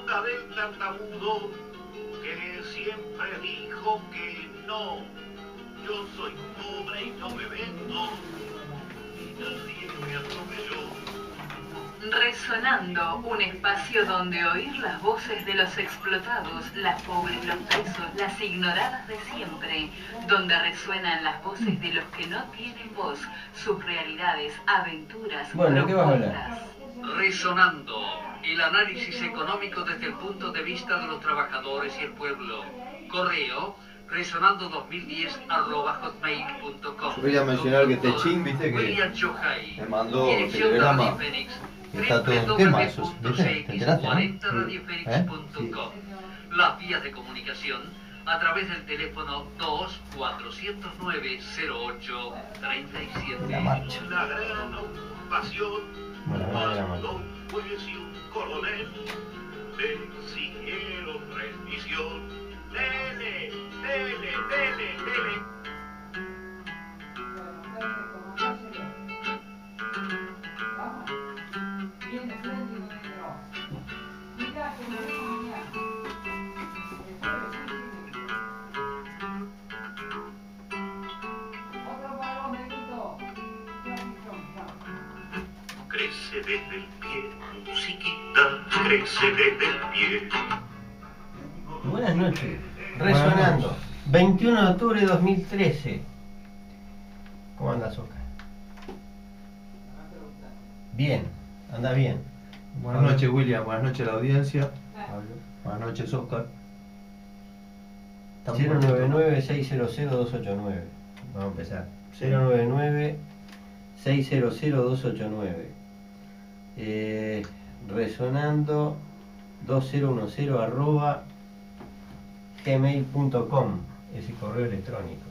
boca del tartamudo que siempre dijo que no. Yo soy pobre y no me vendo, y nadie me atropelló. Resonando, un espacio donde oír las voces de los explotados, las pobres, los presos, las ignoradas de siempre, donde resuenan las voces de los que no tienen voz, sus realidades, aventuras, Bueno, ¿qué vas a hablar? propuestas. Resonando, el análisis económico desde el punto de vista de los trabajadores y el pueblo. Correo resonando2010@hotmail.com. Yo quería mencionar que Techín, viste, que William Chohay, me mandó dirección de telegrama. Radio Fénix, Está todo un tema eso, ¿viste? ¿Te enteraste, no? 40radiofenix.com. Las vías de comunicación a través del teléfono 2-409-08-37. La marcha. La gran ocupación, Bueno, vamos a la marcha. cuando un juez y un coronel exigieron rendición. Dele, dele, dele, dele. Crece desde el pie, musiquita, crece desde el pie. Buenas noches. Resonando. 21 de octubre de 2013. ¿Cómo andas, Oscar? Bien, anda bien. Buenas noches, William. Buenas noches a la audiencia. Pablo. Buenas noches, Oscar. Estamos 099-600-289. Vamos a empezar. 099-600-289. Resonando 2010 @gmail.com, ese correo electrónico.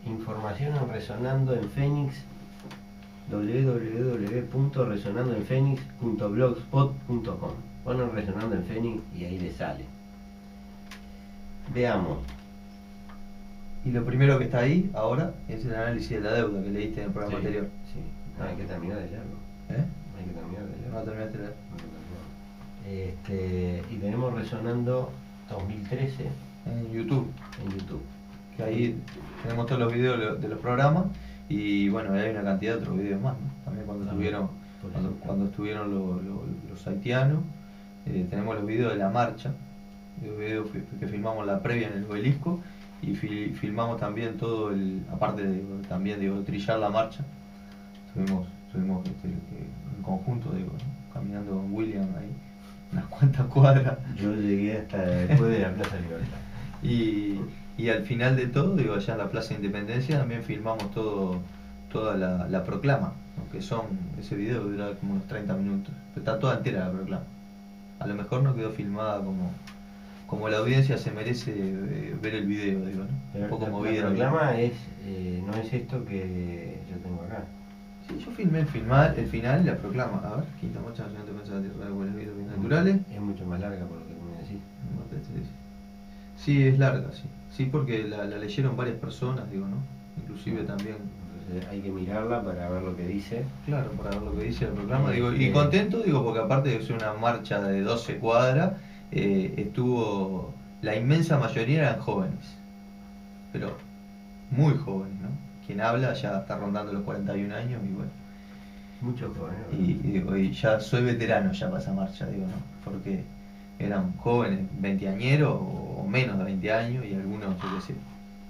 Información en Resonando en Fénix, www.resonandoenfénix.blogspot.com. Ponen Resonando en Fénix y ahí les sale. Veamos. Y lo primero que está ahí ahora es el análisis de la deuda que leíste en el programa anterior. Sí. No, hay que terminar de leerlo. ¿Eh? Hay que terminar de leerlo. No terminaste de leer. Y tenemos Resonando 2013 En YouTube. en YouTube. Que ahí tenemos todos los videos de los programas y bueno, hay una cantidad de otros videos más, ¿no? También cuando estuvieron, cuando estuvieron los haitianos, tenemos los videos de la marcha, los videos que filmamos la previa en el obelisco y filmamos también todo aparte de también trillar la marcha, estuvimos en conjunto, ¿no? Caminando con William ahí unas cuantas cuadras. Yo llegué hasta después de la Plaza Libertad. Y al final de todo, allá en la Plaza Independencia también filmamos toda la proclama, ¿no? Que ese video dura como unos 30 minutos, pero está toda entera la proclama. A lo mejor no quedó filmada como la audiencia se merece ver el video, ¿no? Pero Un poco la movida. proclama no es esto que yo tengo acá. Sí, yo filmé el final y la proclama. A ver, Quinta Marcha Nacional de Defensa de la Tierra de Buenos Videos Bien Naturales. Es mucho más larga por lo que me decís. Sí, es larga, sí. Sí, porque la leyeron varias personas, ¿no? Inclusive también. Entonces hay que mirarla para ver lo que dice. Claro, para ver lo que dice el programa. Y contento, porque aparte de ser una marcha de 12 cuadras, estuvo. La inmensa mayoría eran jóvenes. Pero muy jóvenes, ¿no? Quien habla ya está rondando los 41 años y bueno. Muchos jóvenes. Y ya soy veterano ya para esa marcha, ¿no? Porque eran jóvenes, veinteañeros o menos de 20 años y algunos, yo qué sé,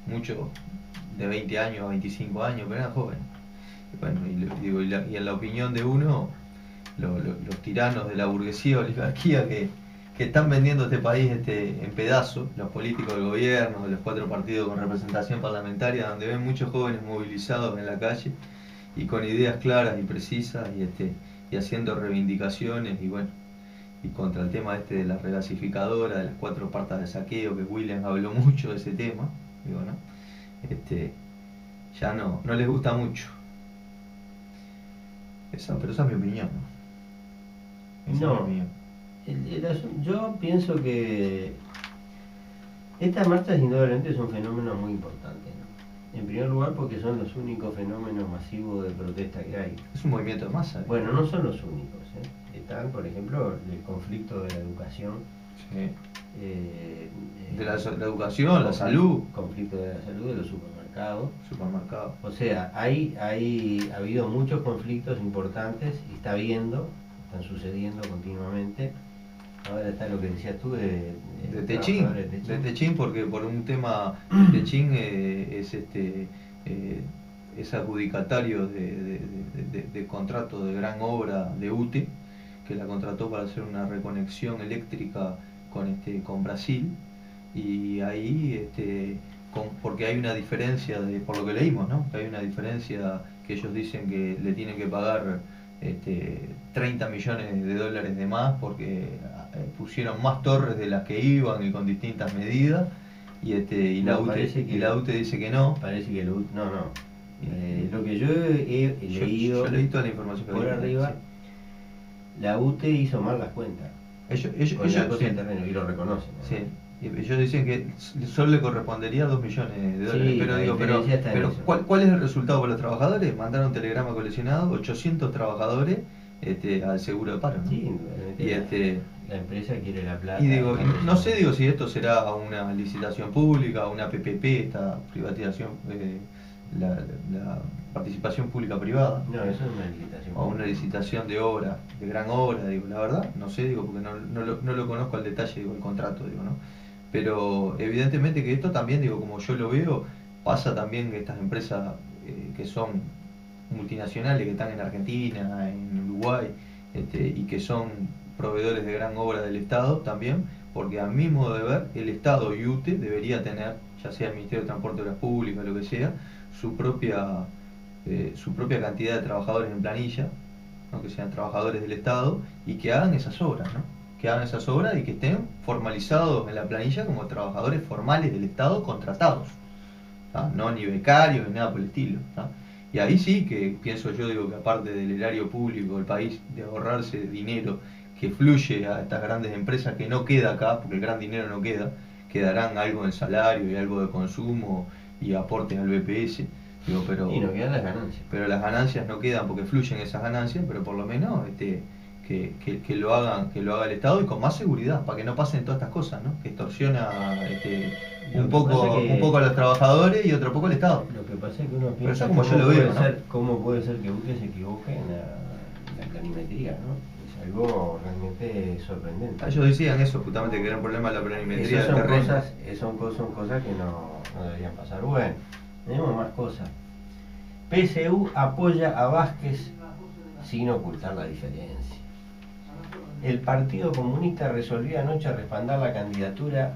muchos de 20 años a 25 años, pero eran jóvenes. Y bueno, y en la opinión de uno, los tiranos de la burguesía, oligarquía que están vendiendo este país en pedazos, los políticos del gobierno, de los 4 partidos con representación parlamentaria, donde ven muchos jóvenes movilizados en la calle y con ideas claras y precisas y haciendo reivindicaciones y bueno, y contra el tema de la regasificadora, de las 4 partas de saqueo, que William habló mucho de ese tema, ¿no? Ya no les gusta mucho. Pero esa es mi opinión, ¿no? Esa es mi opinión. Yo pienso que estas marchas indudablemente son fenómenos muy importantes, ¿no? En primer lugar porque son los únicos fenómenos masivos de protesta que hay. Es un movimiento de masa. Bueno, no son los únicos, están, por ejemplo, el conflicto de la educación. Sí. De la educación, la salud. Conflicto de la salud, de los supermercados. Supermercado. O sea, ha habido muchos conflictos importantes y están sucediendo continuamente. Ahora está lo que decías tú de Techín, de Techín, porque por un tema, Techín es adjudicatario de contrato de gran obra de UTE, que la contrató para hacer una reconexión eléctrica con Brasil, y ahí porque hay una diferencia por lo que leímos, ¿no? Que hay una diferencia que ellos dicen que le tienen que pagar 30 millones de dólares de más porque pusieron más torres de las que iban y con distintas medidas, y la UTE dice que no. Parece que no. Lo que yo he leído, yo leí toda la información por arriba, sí. La UTE hizo mal las cuentas. Ellos sí. del terreno, y lo reconocen, ¿no? Sí. Ellos dicen que solo le correspondería 2 millones de dólares, sí, pero ¿cuál es el resultado para los trabajadores? Mandaron un telegrama coleccionado, 800 trabajadores al seguro de paro, ¿no? Sí, y la empresa quiere la plata. Y no sé si esto será una licitación pública, una PPP, esta privatización, la participación pública privada. No, eso es una licitación. O una licitación de obra, de gran obra, la verdad, no sé, porque no lo conozco al detalle, el contrato, ¿no? Pero evidentemente que esto también, como yo lo veo, pasa también que estas empresas que son multinacionales, que están en Argentina, en Uruguay, y que son proveedores de gran obra del Estado también, porque a mi modo de ver, el Estado y UTE debería tener, ya sea el Ministerio de Transporte de Obras Públicas, lo que sea, su propia cantidad de trabajadores en planilla, ¿no? Que sean trabajadores del Estado y que hagan esas obras, ¿no? Que hagan esas obras y que estén formalizados en la planilla como trabajadores formales del Estado contratados, ¿tá? No ni becarios ni nada por el estilo, ¿tá? Y ahí sí que pienso yo, que aparte del erario público del país, de ahorrarse dinero que fluye a estas grandes empresas, que no queda acá, porque el gran dinero no quedarán algo en salario y algo de consumo y aportes al BPS. Pero, y no quedan las ganancias. Pero las ganancias no quedan porque fluyen esas ganancias, pero por lo menos que lo haga el Estado y con más seguridad, para que no pasen todas estas cosas, ¿no? Que extorsiona un poco a los trabajadores y otro poco al Estado. Lo que pasa es que uno piensa, pero eso como yo lo veo, ¿no? ¿Cómo puede ser que UTE se equivoque en la planimetría, ¿no? Es algo realmente sorprendente. Ellos decían eso, justamente, que era un problema de la planimetría del terreno. Son cosas que no deberían pasar. Bueno, tenemos más cosas. PSU apoya a Vázquez sin ocultar la diferencia. El Partido Comunista resolvió anoche respaldar la candidatura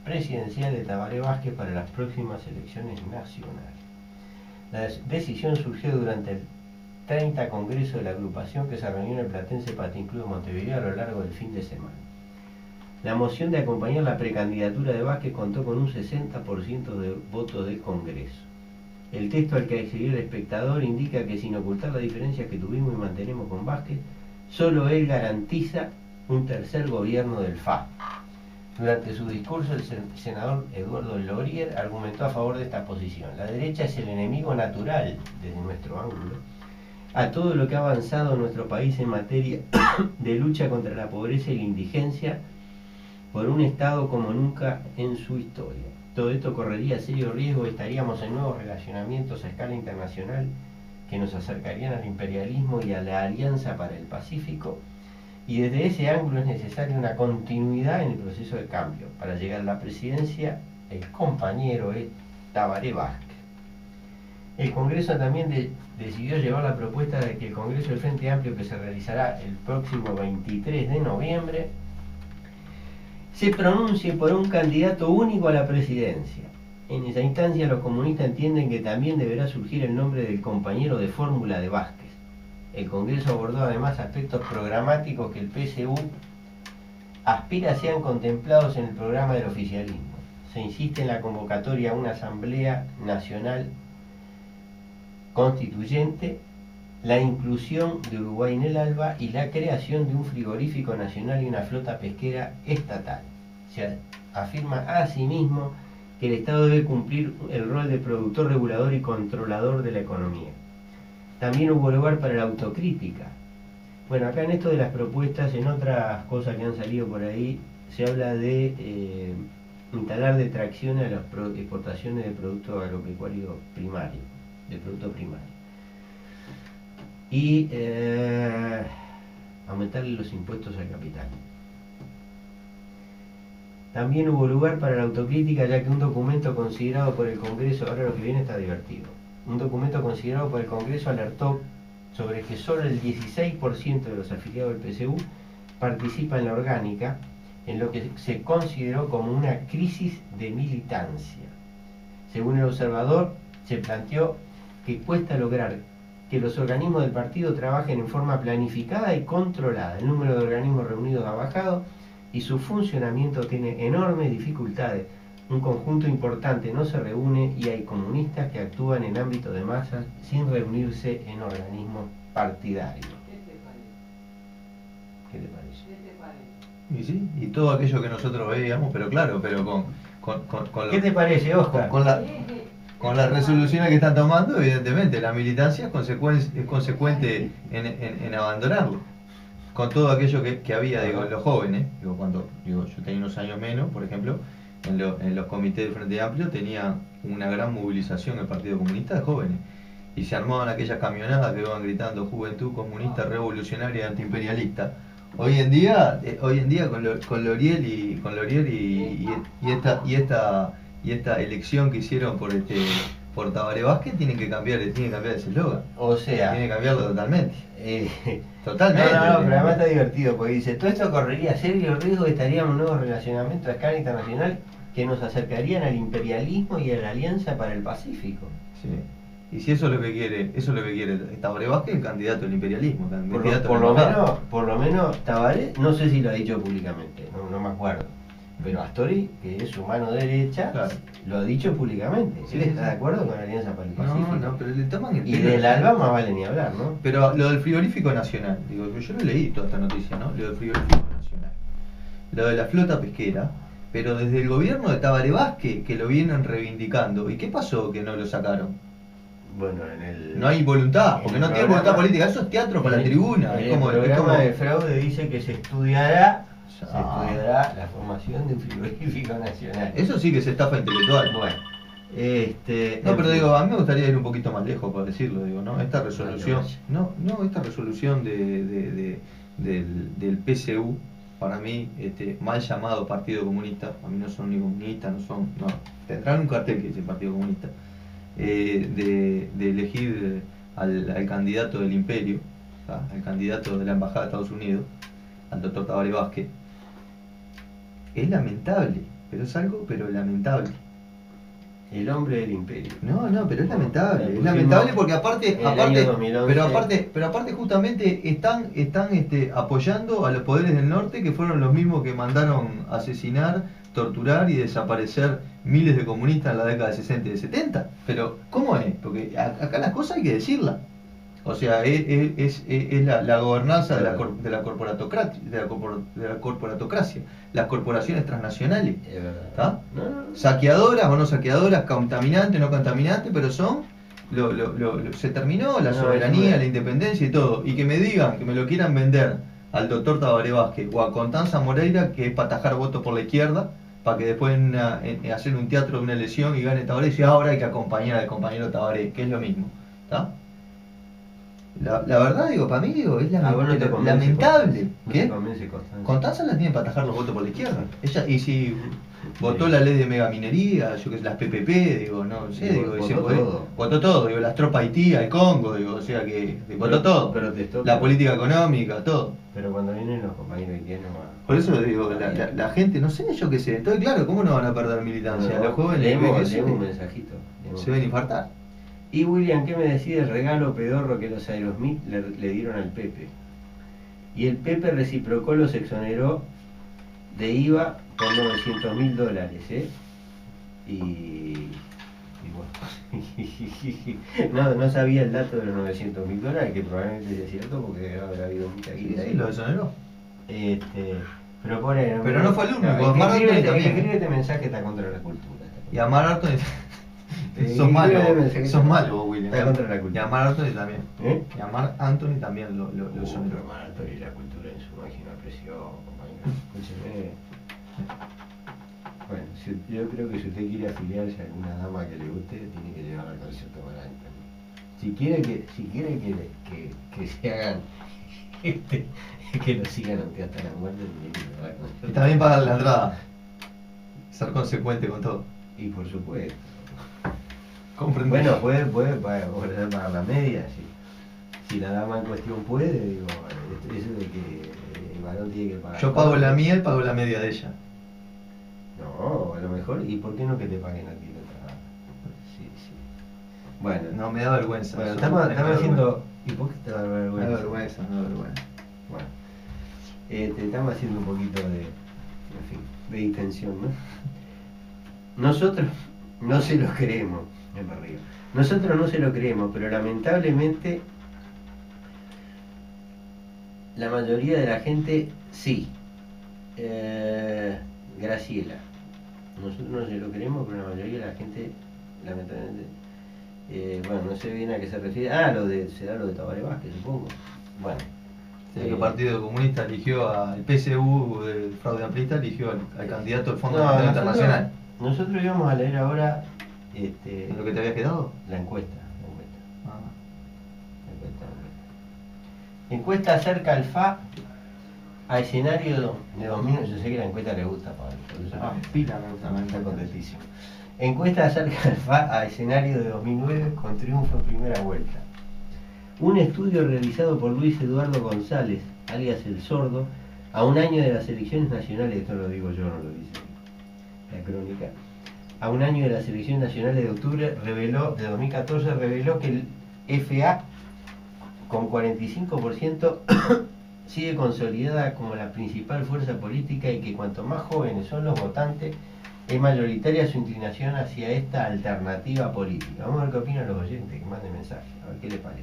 presidencial de Tabaré Vázquez para las próximas elecciones nacionales. La decisión surgió durante el 30 Congreso de la agrupación que se reunió en el Platense Patín Club de Montevideo a lo largo del fin de semana. La moción de acompañar la precandidatura de Vázquez contó con un 60% de votos del Congreso. El texto al que accedió el espectador indica que sin ocultar la diferencia que tuvimos y mantenemos con Vázquez, solo él garantiza un tercer gobierno del FA. Durante su discurso, el senador Eduardo Lorier argumentó a favor de esta posición. La derecha es el enemigo natural, desde nuestro ángulo, a todo lo que ha avanzado nuestro país en materia de lucha contra la pobreza y la indigencia por un Estado como nunca en su historia. Todo esto correría serio riesgo, estaríamos en nuevos relacionamientos a escala internacional que nos acercarían al imperialismo y a la Alianza para el Pacífico, y desde ese ángulo es necesaria una continuidad en el proceso de cambio. Para llegar a la presidencia, el compañero es Tabaré Vázquez. El Congreso también decidió llevar la propuesta de que el Congreso del Frente Amplio, que se realizará el próximo 23 de noviembre, se pronuncie por un candidato único a la presidencia. En esa instancia los comunistas entienden que también deberá surgir el nombre del compañero de fórmula de Vázquez. El Congreso abordó además aspectos programáticos que el PSU aspira sean contemplados en el programa del oficialismo. Se insiste en la convocatoria a una Asamblea Nacional Constituyente, la inclusión de Uruguay en el ALBA y la creación de un frigorífico nacional y una flota pesquera estatal. Se afirma asimismo que el Estado debe cumplir el rol de productor, regulador y controlador de la economía. También hubo lugar para la autocrítica. Bueno, acá en esto de las propuestas, en otras cosas que han salido por ahí, se habla de instalar detracción a las exportaciones de productos agropecuarios primarios, de producto primario. Y aumentarle los impuestos al capital. También hubo lugar para la autocrítica, ya que un documento considerado por el Congreso, ahora lo que viene está divertido, un documento considerado por el Congreso alertó sobre que solo el 16% de los afiliados del PSU participa en la orgánica, en lo que se consideró como una crisis de militancia. Según el observador, se planteó que cuesta lograr que los organismos del partido trabajen en forma planificada y controlada. El número de organismos reunidos ha bajado y su funcionamiento tiene enormes dificultades. Un conjunto importante no se reúne y hay comunistas que actúan en ámbitos de masas sin reunirse en organismos partidarios. ¿Qué te parece? Y sí, y todo aquello que nosotros veíamos, pero claro, pero con ¿Qué te parece, Oscar? Con las resoluciones que están tomando, evidentemente, la militancia es consecuente en abandonarlo. Con todo aquello que había, digo, en los jóvenes, cuando yo tenía unos años menos, por ejemplo, en los comités del Frente Amplio tenía una gran movilización el Partido Comunista de jóvenes. Y se armaban aquellas camionadas que iban gritando Juventud Comunista Revolucionaria y Antiimperialista. Hoy en día con L'Oreal y esta elección que hicieron por Tabaré Vázquez tienen que cambiar ese eslogan. O sea, tiene que cambiarlo totalmente. Totalmente. No, pero además está divertido, porque dice, todo esto correría serio riesgo de estaríamos en nuevos relacionamientos a escala internacional que nos acercarían al imperialismo y a la Alianza para el Pacífico. Sí. Y si eso es lo que quiere, Tabaré Vázquez, el candidato del imperialismo. Por lo menos Tabaré, no sé si lo ha dicho públicamente, no me acuerdo. Pero Astori, que es su mano derecha, claro, lo ha dicho públicamente. Sí, Él está de acuerdo con la Alianza para el Pacífico. No, pero le toman el y del ALBA más vale ni hablar, ¿no? Pero lo del frigorífico nacional, digo, yo no leí toda esta noticia, ¿no? Lo del frigorífico nacional. Lo de la flota pesquera, pero desde el gobierno de Tabaré Vázquez que lo vienen reivindicando. ¿Y qué pasó que no lo sacaron? Bueno, no hay voluntad, porque no tiene voluntad política, eso es teatro para la tribuna. El programa de fraude dice que se estudiará la formación de un frigorífico nacional. Eso sí que es estafa intelectual. Bueno, no, pero digo, a mí me gustaría ir un poquito más lejos para decirlo, digo, ¿no? Esta resolución, esta resolución del PSU, para mí, mal llamado Partido Comunista, a mí no son ni comunistas, tendrán un cartel que dice Partido Comunista, de elegir al candidato del imperio, al candidato de la Embajada de Estados Unidos, al doctor Tabaré Vázquez, es lamentable, pero lamentable. El hombre del imperio. No, pero es lamentable porque aparte justamente están apoyando a los poderes del norte, que fueron los mismos que mandaron asesinar, torturar y desaparecer miles de comunistas en la década de 60 y de 70. Pero ¿cómo es? Porque acá las cosas hay que decirlas. O sea, es la gobernanza de la corporatocracia, las corporaciones transnacionales, ¿tá? Saqueadoras o no saqueadoras, contaminantes, no contaminantes, pero son, se terminó la soberanía, la independencia y todo. Y que me digan, que me lo quieran vender al doctor Tabaré Vázquez o a Constanza Moreira, que es para atajar votos por la izquierda, para que después hacer un teatro de una elección y gane Tabaré, y ahora hay que acompañar al compañero Tabaré, que es lo mismo, ¿está? La verdad, digo, para mí, digo, es lamentable. ¿Qué? Constanza la tiene para atajar los votos por la izquierda. Ella, y si votó la ley de megaminería, yo que sé, las PPP, digo, no sé, digo, votó todo, digo, las tropas Haití, al Congo, digo, o sea que votó todo. La política económica, todo. Pero cuando vienen los compañeros haitianos. Por eso digo, la gente, no sé, yo qué sé, estoy claro, ¿cómo no van a perder militancia? Los jóvenes leemos un mensajito. Se ven infartar. Y William, ¿qué me decís del regalo pedorro que los Aerosmith le dieron al Pepe? Y el Pepe reciprocó, los exoneró de IVA por $900.000, ¿eh? Y bueno, no sabía el dato de los $900.000, que probablemente es cierto porque debe haber habido mucha guita ahí. Sí, lo exoneró. Pero no fue el único. El que escribe este mensaje está contra la cultura. Y a Mar Anthony Sos malo, William, sos malo vos, William. Está contra la Y cultura. Amar Anthony también. ¿Eh? Y Amar Anthony también lo Pero exoneró. Anthony, la cultura en su máxima expresión, compañero. Escúcheme. Bueno, yo creo que si usted quiere afiliarse a alguna dama que le guste, tiene que llevar al concierto para Anthony. Si quiere que se hagan, que lo sigan aunque hasta la muerte, tiene que llevar al concierto. Y también pagar la entrada. Ser consecuente con todo. Y por supuesto. Comprende. Bueno, puede ofrecer para la media, si la dama en cuestión puede, digo, eso de que el varón tiene que pagar. Yo pago la mía y pago la media de ella. No, a lo mejor, ¿y por qué no que te paguen a ti la otra? Sí. Bueno, No, me da vergüenza. bueno, Eso, estamos me da haciendo. ¿Y por qué te da vergüenza. vergüenza? Me da vergüenza, me da vergüenza. Bueno, estamos haciendo un poquito de, en fin, de distensión, ¿no? Nosotros no se lo creemos, me río. Nosotros no se lo creemos, pero lamentablemente la mayoría de la gente sí. Graciela. Nosotros no se lo creemos, pero la mayoría de la gente, lamentablemente, bueno, no sé bien a qué se refiere. Será lo de Tabaré Vázquez, supongo. Bueno. El Partido Comunista eligió al PSU del fraude amplista, eligió al candidato del Fondo Monetario Internacional. Nosotros íbamos a leer ahora ¿En lo que te había quedado? la encuesta. Ah. Encuesta acerca al FA a escenario de 2000. Yo sé que la encuesta le gusta, Pablo. Por eso Pila me gusta. está contentísimo. Encuesta acerca al FA a escenario de 2009 con triunfo en primera vuelta. Un estudio realizado por Luis Eduardo González, alias El Sordo, a un año de las elecciones nacionales, esto lo digo yo, no lo dice la crónica, a un año de las elecciones nacionales de octubre de 2014 reveló que el FA con 45% sigue consolidada como la principal fuerza política y que cuanto más jóvenes son los votantes, es mayoritaria su inclinación hacia esta alternativa política. Vamos a ver qué opinan los oyentes, que manden mensajes, a ver qué les parece.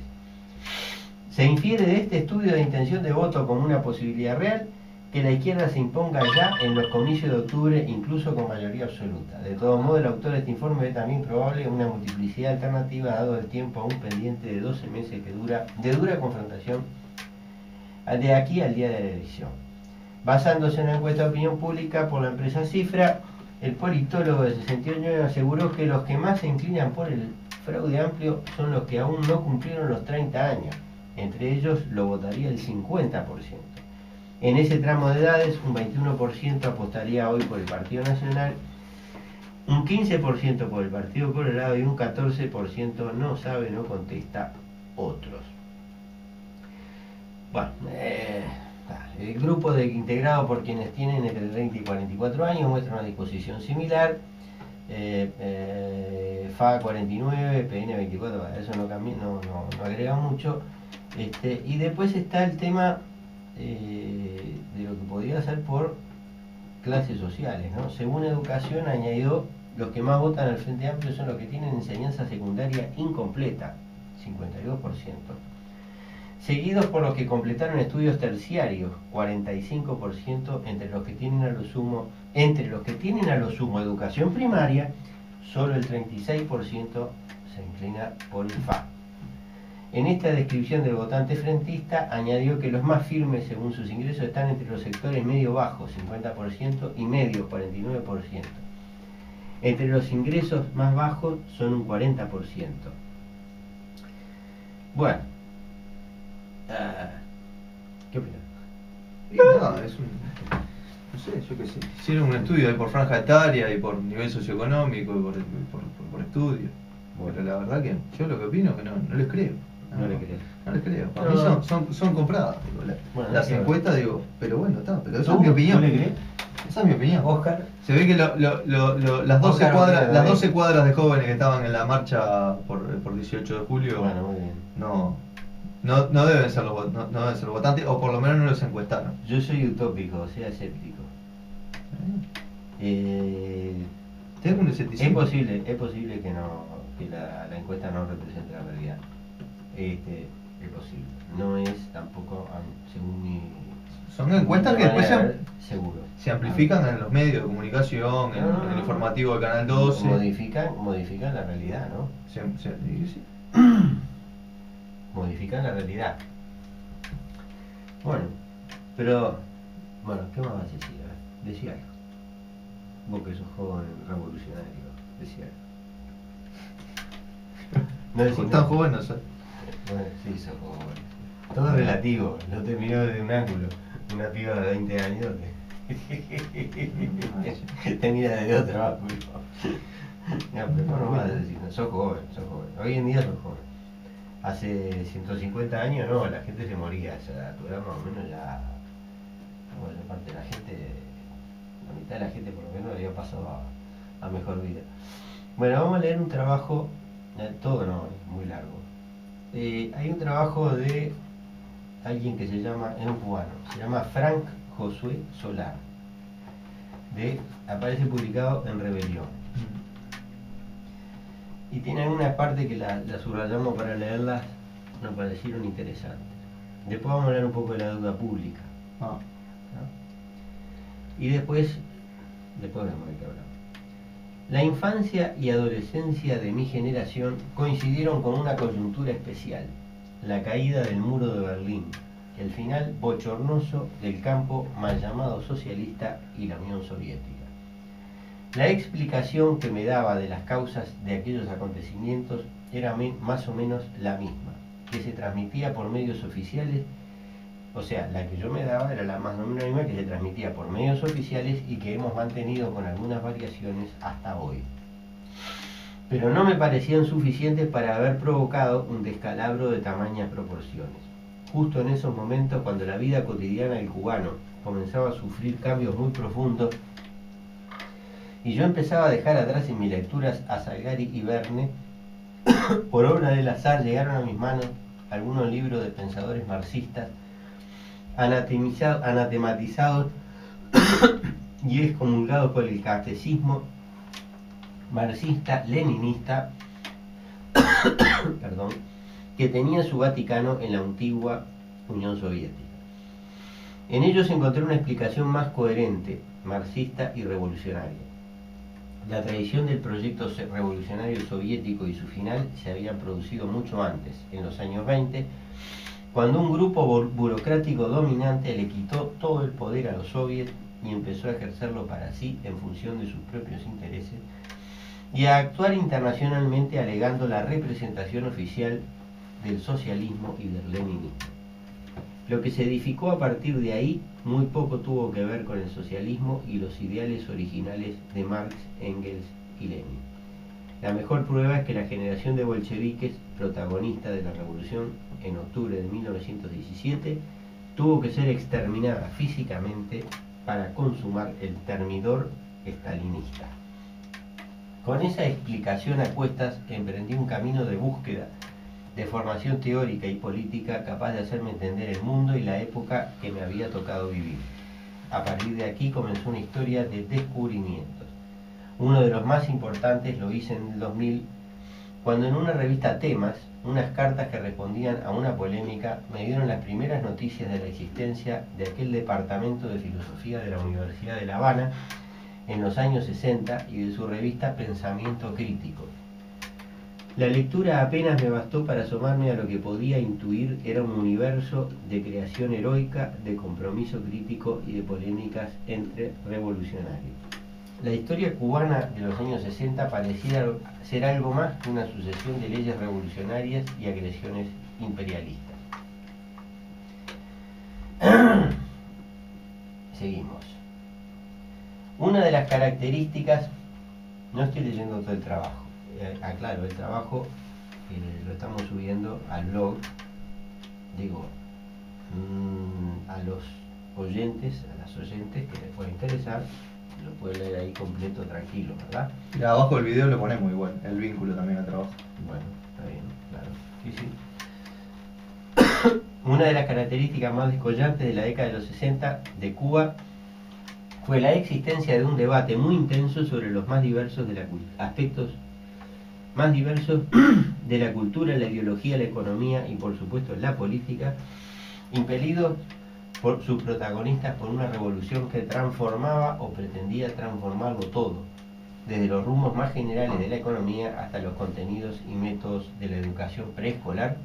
Se infiere de este estudio de intención de voto como una posibilidad real que la izquierda se imponga ya en los comicios de octubre, incluso con mayoría absoluta. De todo modo, el autor de este informe ve también probable una multiplicidad alternativa dado el tiempo aún pendiente de 12 meses de dura confrontación de aquí al día de la elección. Basándose en la encuesta de opinión pública por la empresa Cifra, el politólogo de 61 años aseguró que los que más se inclinan por el fraude amplio son los que aún no cumplieron los 30 años. Entre ellos lo votaría el 50%. En ese tramo de edades, un 21% apostaría hoy por el Partido Nacional, un 15% por el Partido Colorado y un 14% no sabe, no contesta otros. Bueno, el grupo integrado por quienes tienen entre 30 y 44 años muestra una disposición similar. FA 49, PN 24, eso no agrega mucho. Y después está el tema de lo que podría ser por clases sociales, ¿no? Según Educación añadió, los que más votan al Frente Amplio son los que tienen enseñanza secundaria incompleta, 52%. Seguidos por los que completaron estudios terciarios, 45%, entre los que tienen a lo sumo educación primaria, solo el 36% se inclina por el FA. En esta descripción del votante frentista añadió que los más firmes según sus ingresos están entre los sectores medio-bajos, 50%, y medios, 49%. Entre los ingresos más bajos son un 40%. Bueno, ¿qué opinas? No, no sé, yo qué sé. Hicieron un estudio ahí por franja etaria y por nivel socioeconómico y por estudio. Bueno. Pero la verdad que yo lo que opino es que no les creo. No le crees. No les creo. Para No. mí son compradas. Digo, Bueno, las claro. encuestas, digo, pero bueno, está, pero esa ¿Tú? es mi opinión. ¿Tú le crees? Esa es mi opinión. Oscar. Se ve que las 12 Oscar, cuadras, opina, las David. 12 cuadras de jóvenes que estaban en la marcha por 18 de julio Bueno, muy bien. no deben ser no deben ser votantes, o por lo menos no los encuestaron. Yo soy utópico, o sea, escéptico. Tengo un Es escepticismo. posible que la encuesta no represente la realidad. Es posible. No es tampoco, según mi Son encuestas que después seguro. se amplifican en los medios de comunicación, en el informativo del Canal 12. Modifican la realidad, ¿no? Sí. Modifican la realidad. Bueno, pero, bueno, ¿qué más vas a decir? A ver, decí algo. Vos que sos joven revolucionario, decí algo. No decís Tan nada. joven no soy. Bueno, sí, sos joven. Todo relativo, no te miró desde un ángulo. Una piba de 20 años te mira desde otro ángulo. No, pero no vas a decir, no, sos joven. Hoy en día sos joven. Hace 150 años no, la gente se moría a esa edad, tu edad más o menos ya, bueno, parte de la gente, la mitad de la gente por lo menos había pasado a mejor vida. Bueno, vamos a leer un trabajo, todo no, es muy largo. Hay un trabajo de alguien que se llama, es un cubano, se llama Frank Josué Solar, aparece publicado en Rebelión. Y tiene algunas partes que la subrayamos para leerlas, nos parecieron interesantes. Después vamos a hablar un poco de la deuda pública. ¿No? Y después veremos de qué hablamos. La infancia y adolescencia de mi generación coincidieron con una coyuntura especial, la caída del muro de Berlín, el final bochornoso del campo mal llamado socialista y la Unión Soviética. La explicación que me daba de las causas de aquellos acontecimientos era más o menos la misma, que se transmitía por medios oficiales, o sea, la que yo me daba era la más o menos la misma que se transmitía por medios oficiales y que hemos mantenido con algunas variaciones hasta hoy. Pero no me parecían suficientes para haber provocado un descalabro de tamañas proporciones. Justo en esos momentos, cuando la vida cotidiana del cubano comenzaba a sufrir cambios muy profundos, y yo empezaba a dejar atrás en mis lecturas a Salgari y Verne, por obra del azar llegaron a mis manos algunos libros de pensadores marxistas, anatematizados y excomulgados por el catecismo marxista-leninista que tenía su Vaticano en la antigua Unión Soviética. En ellos encontré una explicación más coherente, marxista y revolucionaria. La tradición del proyecto revolucionario soviético y su final se habían producido mucho antes, en los años 20, cuando un grupo burocrático dominante le quitó todo el poder a los soviets y empezó a ejercerlo para sí en función de sus propios intereses y a actuar internacionalmente alegando la representación oficial del socialismo y del leninismo. Lo que se edificó a partir de ahí muy poco tuvo que ver con el socialismo y los ideales originales de Marx, Engels y Lenin. La mejor prueba es que la generación de bolcheviques, protagonista de la revolución en octubre de 1917, tuvo que ser exterminada físicamente para consumar el termidor estalinista. Con esa explicación a cuestas emprendí un camino de búsqueda, de formación teórica y política capaz de hacerme entender el mundo y la época que me había tocado vivir. A partir de aquí comenzó una historia de descubrimientos. Uno de los más importantes lo hice en el 2000, cuando en una revista Temas, unas cartas que respondían a una polémica me dieron las primeras noticias de la existencia de aquel departamento de filosofía de la Universidad de La Habana en los años 60 y de su revista Pensamiento Crítico. La lectura apenas me bastó para asomarme a lo que podía intuir era un universo de creación heroica, de compromiso crítico y de polémicas entre revolucionarios. La historia cubana de los años 60 parecía ser algo más que una sucesión de leyes revolucionarias y agresiones imperialistas. Seguimos. Una de las características, no estoy leyendo todo el trabajo, aclaro, el trabajo lo estamos subiendo al blog, digo, a los oyentes, a las oyentes que les pueda interesar, lo pueden leer ahí completo, tranquilo, ¿verdad? Y abajo del video lo ponemos igual, el vínculo también al trabajo. Bueno, está bien, claro. Sí. Una de las características más descollantes de la década de los 60 de Cuba fue la existencia de un debate muy intenso sobre los más diversos aspectos más diversos de la cultura, la ideología, la economía y por supuesto la política, impelidos por sus protagonistas por una revolución que transformaba o pretendía transformarlo todo, desde los rumbos más generales de la economía hasta los contenidos y métodos de la educación preescolar,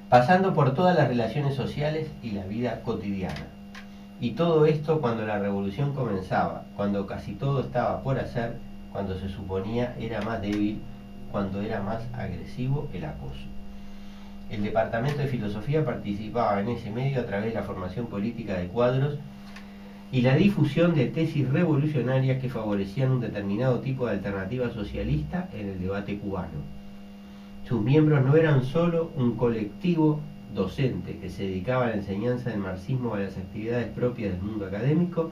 pasando por todas las relaciones sociales y la vida cotidiana. Y todo esto cuando la revolución comenzaba, cuando casi todo estaba por hacer, cuando se suponía era más débil, cuando era más agresivo el acoso. El Departamento de Filosofía participaba en ese medio a través de la formación política de cuadros y la difusión de tesis revolucionarias que favorecían un determinado tipo de alternativa socialista en el debate cubano. Sus miembros no eran solo un colectivo docente que se dedicaba a la enseñanza del marxismo o a las actividades propias del mundo académico,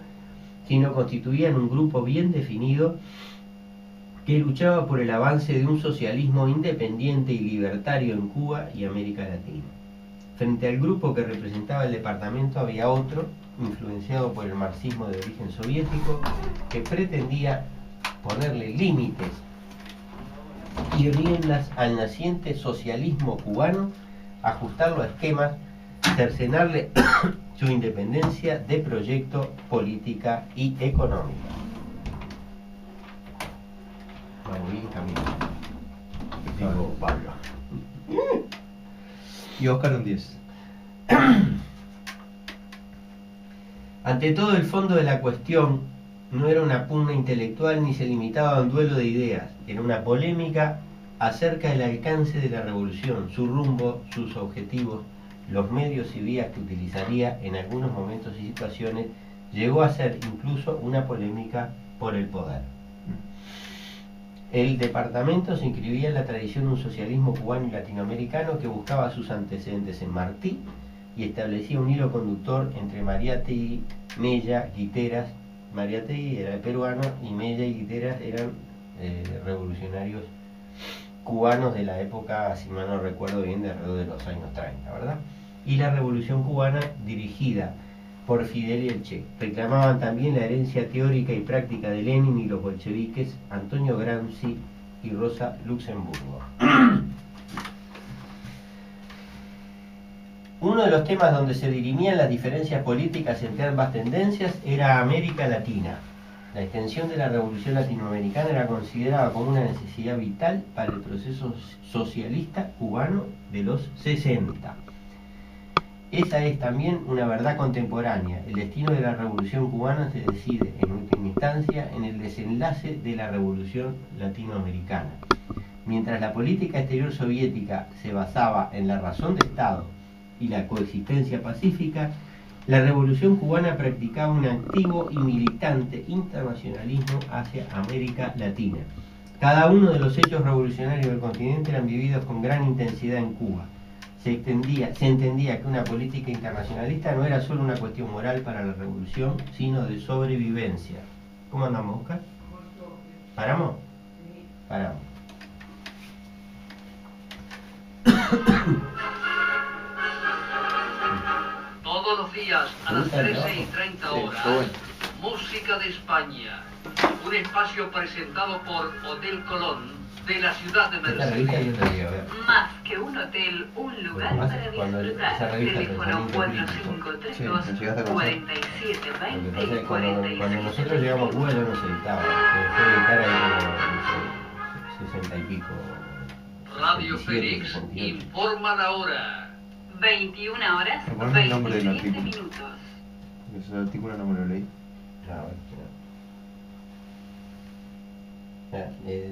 sino constituían un grupo bien definido que luchaba por el avance de un socialismo independiente y libertario en Cuba y América Latina. Frente al grupo que representaba el departamento había otro, influenciado por el marxismo de origen soviético, que pretendía ponerle límites y riendas al naciente socialismo cubano, ajustarlo a esquemas, cercenarle su independencia de proyecto, política y económica. Vamos bien caminando. Digo Pablo. Y Oscar un 10. Ante todo, el fondo de la cuestión no era una pugna intelectual ni se limitaba a un duelo de ideas, era una polémica acerca del alcance de la revolución, su rumbo, sus objetivos, los medios y vías que utilizaría en algunos momentos y situaciones. Llegó a ser incluso una polémica por el poder. El departamento se inscribía en la tradición de un socialismo cubano y latinoamericano que buscaba sus antecedentes en Martí y establecía un hilo conductor entre Mariátegui, Mella, Guiteras. Mariátegui era peruano y Mella y Guiteras eran revolucionarios cubanos de la época, si mal no recuerdo bien, de alrededor de los años 30, ¿verdad? Y la revolución cubana dirigida por Fidel y el Che. Reclamaban también la herencia teórica y práctica de Lenin y los bolcheviques, Antonio Gramsci y Rosa Luxemburgo. Uno de los temas donde se dirimían las diferencias políticas entre ambas tendencias era América Latina. La extensión de la revolución latinoamericana era considerada como una necesidad vital para el proceso socialista cubano de los 60. Esa es también una verdad contemporánea. El destino de la revolución cubana se decide, en última instancia, en el desenlace de la revolución latinoamericana. Mientras la política exterior soviética se basaba en la razón de Estado y la coexistencia pacífica, la revolución cubana practicaba un activo y militante internacionalismo hacia América Latina. Cada uno de los hechos revolucionarios del continente eran vividos con gran intensidad en Cuba. Se entendía que una política internacionalista no era solo una cuestión moral para la revolución, sino de sobrevivencia. ¿Cómo andamos, Oscar? ¿Paramos? Paramos. Todos los días a las 13:30 horas, Música de España, un espacio presentado por Hotel Colón de la ciudad de Mercedes. Más que un hotel, un lugar para disfrutar. Teléfono 4537-20 Cuando nosotros llegamos a Cuba ya no se editaba, se dejó de editar ahí como 60 y pico. Radio Félix informa la hora. 21 horas, Recuerda el nombre del 27 artículo. minutos. Ese artículo no me lo leí.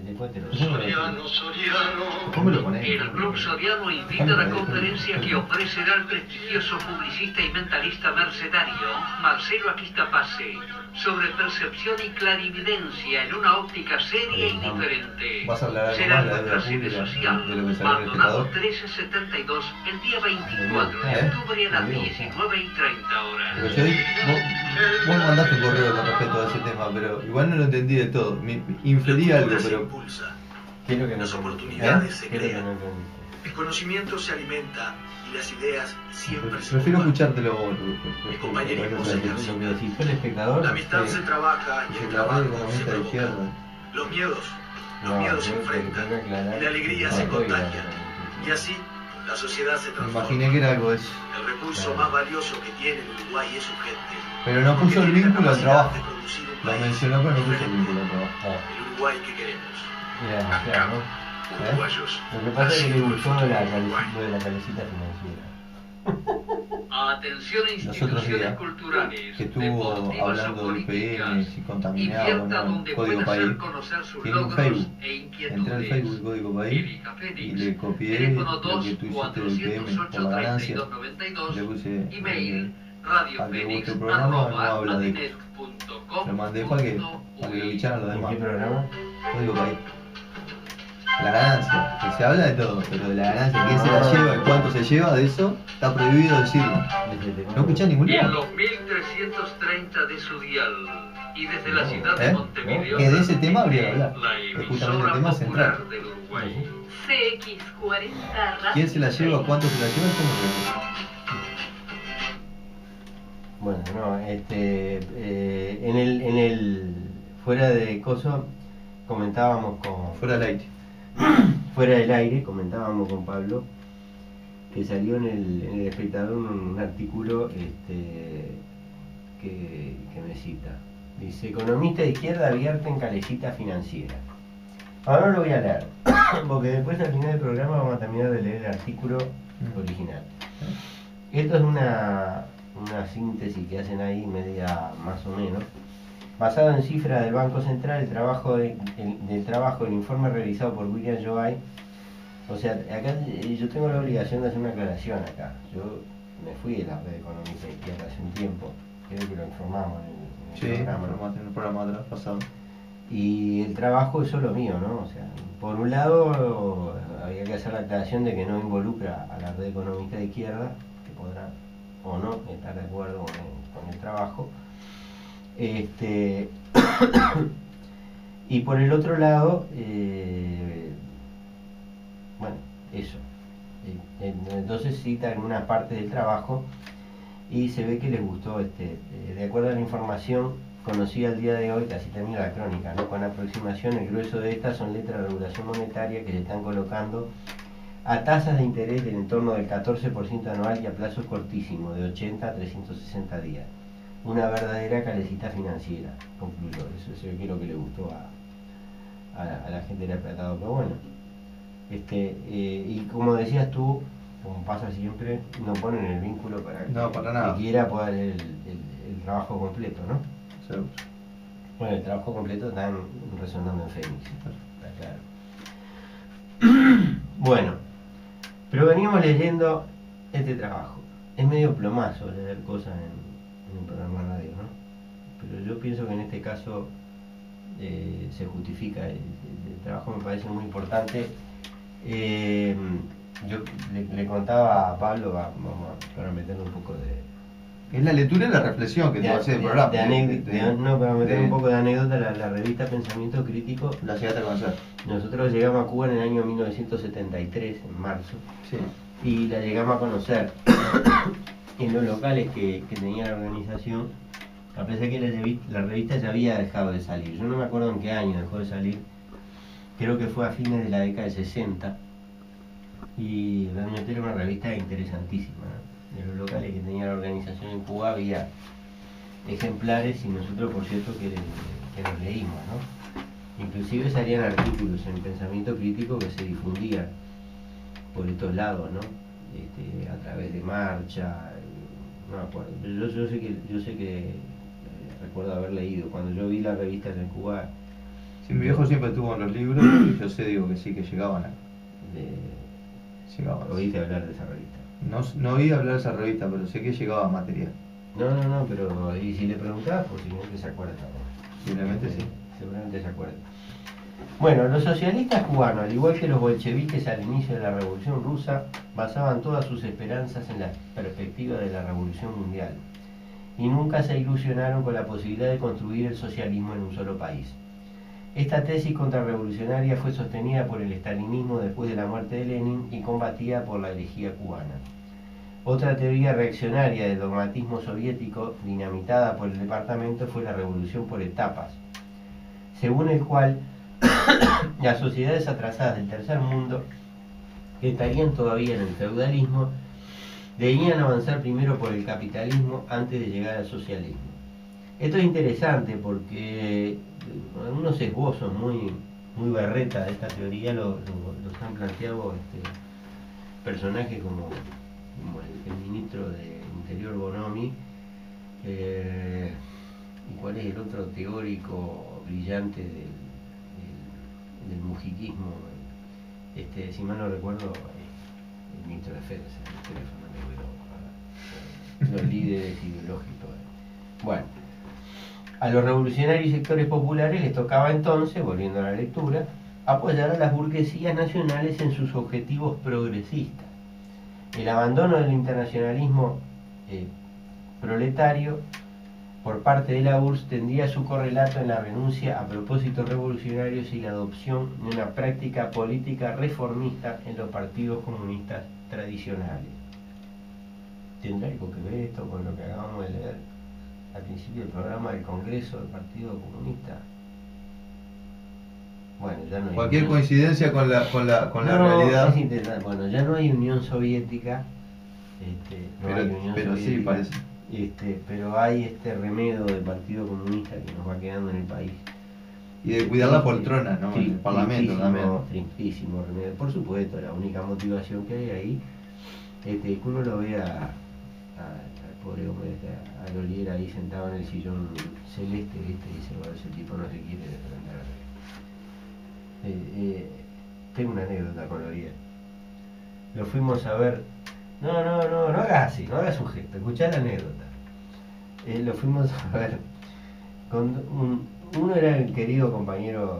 Después te lo Soriano, Soriano. ¿Cómo lo ponés? El Club Soriano invita a la conferencia que ofrecerá el prestigioso publicista y mentalista mercedario Marcelo Aquistapase sobre percepción y clarividencia en una óptica seria y diferente. ¿Vas a hablar algo Será más en de la nuestra deuda sede pública, social, de lo que salió en el Maldonado espectador? 1372, el día 24 de octubre a las 19:30 horas. Pero yo vos me mandaste un correo con respecto a ese tema, pero igual no lo entendí de todo. Inferí algo, La cultura se pero impulsa. ¿Qué es lo que no Las entendiste? oportunidades se ¿Qué es lo que crean. no entendiste? El conocimiento se alimenta y las ideas siempre se prefiero ocupan. escuchártelo vos. El compañerismo se Lo que citó el espectador. La amistad se trabaja y el trabajo se economista de provoca. izquierda. Los miedos se enfrentan y la alegría se contagia. Y así La sociedad se Me transforma. imaginé que era algo de eso. El recurso más valioso que tiene el Uruguay es su gente. Pero no puso el Porque tiene la vínculo al capacidad trabajo. de producir un Lo país mencionó, pero no puso el diferente. vínculo al trabajo. El Uruguay que queremos. Era demasiado, ¿no? Uruguayos. Lo que pasa es que le nacidos gustó del lo futuro de la calecita financiera. Atención a Los otros instituciones días culturales, que estuvo deportivas hablando o del PM, políticas. si contaminado o Invierta no, donde Código pueda País. hacer conocer sus Tiene un logros Facebook. e Entré al inquietudes. Facebook Código País Erika y Félix, le copié teléfono lo que 2 tú hiciste del 408 PM por la ganancia. 3292, Le puse email para que vuestro programa no habla de esto. Lo mandé para que lo bicharan los ¿En demás. qué programa? Código País. La ganancia, que se habla de todo, pero de la ganancia, quién se la lleva y cuánto se lleva, de eso está prohibido decirlo. ¿No escuchás ningún Y en lado? los 1330 de su dial y desde la ciudad de ¿Eh? Montevideo, Que de ese tema habría que hablar. la Es justamente emisora el tema popular central. del Uruguay. CX40 Radio. ¿Quién se la lleva, cuánto se la lleva y cómo se la lleva? Bueno, no, en el fuera de coso comentábamos Fuera del aire. fuera del aire comentábamos con Pablo que salió en el Espectador un artículo que me cita. Dice, economista de izquierda advierte en calecita financiera. Ahora no lo voy a leer, porque después al final del programa vamos a terminar de leer el artículo original. Esto es una síntesis que hacen ahí, media más o menos. Basado en cifras del Banco Central, el trabajo del informe realizado por William Joy. O sea, acá yo tengo la obligación de hacer una aclaración acá. Yo me fui de la red economista de izquierda hace un tiempo, creo que lo informamos en el programa. En el programa atrás pasado. Y el trabajo es solo mío, ¿no? O sea, por un lado había que hacer la aclaración de que no involucra a la red economista de izquierda, que podrá o no estar de acuerdo con el trabajo. Y por el otro lado, bueno, eso. Entonces cita en una parte del trabajo y se ve que les gustó, de acuerdo a la información conocida al día de hoy, casi termina la crónica, ¿no? Con aproximación, el grueso de estas son letras de regulación monetaria que se están colocando a tasas de interés del entorno del 14% anual y a plazos cortísimos, de 80 a 360 días. Una verdadera calecita financiera, concluyó. Eso es lo que le gustó a la gente del Espectador. Pero bueno, y como decías tú, como pasa siempre, no ponen el vínculo para que quiera poder leer el trabajo completo, ¿no? Seguro. Bueno, el trabajo completo está resonando en Fénix, está claro. Bueno, pero veníamos leyendo este trabajo. Es medio plomazo leer cosas en un programa de radio, ¿no? Pero yo pienso que en este caso se justifica. El trabajo me parece muy importante. Yo le contaba a Pablo, vamos a meterle un poco de... Es la lectura y la reflexión que te va a hacer el programa. Para meter un poco de anécdota, la revista Pensamiento Crítico. La llegaste a conocer. Nosotros llegamos a Cuba en el año 1973, en marzo, Sí. y la llegamos a conocer en los locales que tenía la organización, a pesar que la revista ya había dejado de salir. Yo no me acuerdo en qué año dejó de salir, creo que fue a fines de la década del 60, y realmente era una revista interesantísima, ¿no? En los locales que tenía la organización en Cuba había ejemplares y nosotros, por cierto, que los leímos, ¿no? Inclusive salían artículos en Pensamiento Crítico que se difundían por estos lados, ¿no? A través de marcha, no me acuerdo. Pero yo sé que recuerdo haber leído. Cuando yo vi las revistas en Cuba... Sí, mi viejo siempre estuvo en los libros y yo sé, digo que sí, que llegaban a... Llegaban. ¿Oíste hablar de esa revista? No oí hablar de esa revista, pero sé que llegaba material. No, pero y si le preguntabas, posiblemente se acuerda también. Posiblemente sí. Seguramente se acuerda. Bueno, los socialistas cubanos, al igual que los bolcheviques al inicio de la Revolución Rusa, basaban todas sus esperanzas en la perspectiva de la Revolución Mundial y nunca se ilusionaron con la posibilidad de construir el socialismo en un solo país. Esta tesis contrarrevolucionaria fue sostenida por el estalinismo después de la muerte de Lenin y combatida por la herejía cubana. Otra teoría reaccionaria del dogmatismo soviético, dinamitada por el departamento, fue la revolución por etapas, según el cual las sociedades atrasadas del tercer mundo que estarían todavía en el feudalismo, debían avanzar primero por el capitalismo antes de llegar al socialismo. Esto es interesante porque algunos esbozos muy berreta de esta teoría los han planteado personajes como el ministro de Interior Bonomi, y cuál es el otro teórico brillante del mujiquismo, si mal no recuerdo, el ministro de Defensa, el teléfono negro, los líderes ideológicos. Bueno, a los revolucionarios y sectores populares les tocaba entonces, volviendo a la lectura, apoyar a las burguesías nacionales en sus objetivos progresistas. El abandono del internacionalismo proletario por parte de la URSS tendría su correlato en la renuncia a propósitos revolucionarios y la adopción de una práctica política reformista en los partidos comunistas tradicionales. ¿Tendrá algo que ver esto con lo que acabamos de leer al principio del programa del Congreso del Partido Comunista? Bueno, ya no hay Cualquier coincidencia con la realidad. Es interesante. Bueno, ya no hay Unión Soviética, pero sí parece. Pero hay este remedo del Partido Comunista que nos va quedando en el país. Y de cuidar la poltrona, ¿no? En el Parlamento también. Tristísimo remedio. Por supuesto, la única motivación que hay ahí, uno lo ve al pobre hombre, a Loliera ahí sentado en el sillón celeste, y dice, bueno, ese tipo no se quiere defender. Tengo una anécdota con Loliera. Lo fuimos a ver. No hagas así, no hagas un gesto, escuchá la anécdota. Lo fuimos a ver con uno era el querido compañero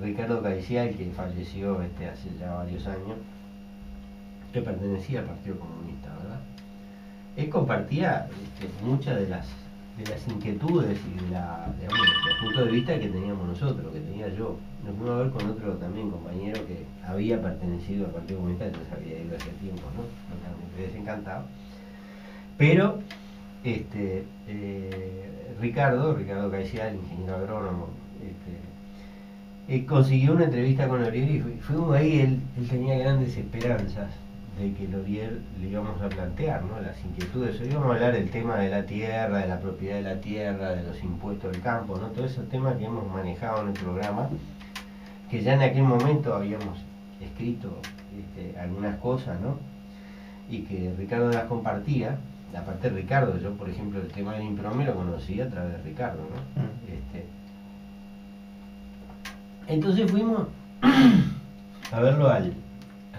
Ricardo Caicial, que falleció hace ya varios años, que pertenecía al Partido Comunista, ¿verdad? Él compartía muchas de las inquietudes y del punto de vista que teníamos nosotros, que tenía yo. Nos fuimos a ver con otro también compañero que había pertenecido al Partido Comunista, entonces había ido hace tiempo, ¿no? Me desencantado. Pero Ricardo Caicial, ingeniero agrónomo, consiguió una entrevista con Lorier y fuimos ahí. Él tenía grandes esperanzas de que Lorier le íbamos a plantear, ¿no?, las inquietudes. Hoy íbamos a hablar del tema de la tierra, de la propiedad de la tierra, de los impuestos del campo, ¿no? Todos esos temas que hemos manejado en el programa, que ya en aquel momento habíamos escrito algunas cosas, ¿no?, y que Ricardo las compartía. Aparte de Ricardo, yo por ejemplo el tema del IMPROME lo conocí a través de Ricardo, ¿no? Entonces fuimos a verlo al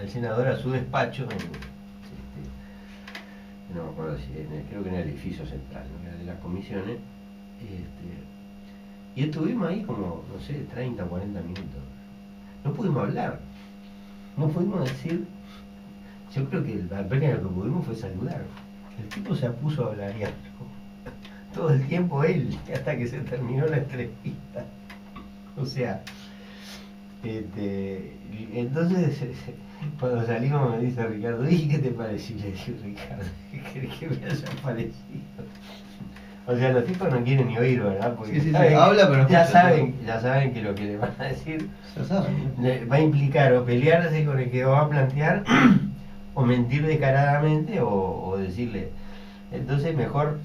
senador a su despacho, no me acuerdo si creo que en el edificio central, ¿no?, de las comisiones, y estuvimos ahí como, no sé, 30 o 40 minutos. No pudimos hablar, no pudimos decir. Yo creo que apenas lo que pudimos fue saludar. El tipo se puso a hablar y habló todo el tiempo él, hasta que se terminó la entrevista. O sea, entonces cuando salimos me dice Ricardo, ¿y qué te pareció? Le dije, Ricardo, ¿qué querés que me haya parecido? O sea, los tipos no quieren ni oír, ¿verdad? Porque sí, habla, pero ya saben que lo que le van a decir va a implicar o pelearse con el que va a plantear o mentir descaradamente o decirle. Entonces mejor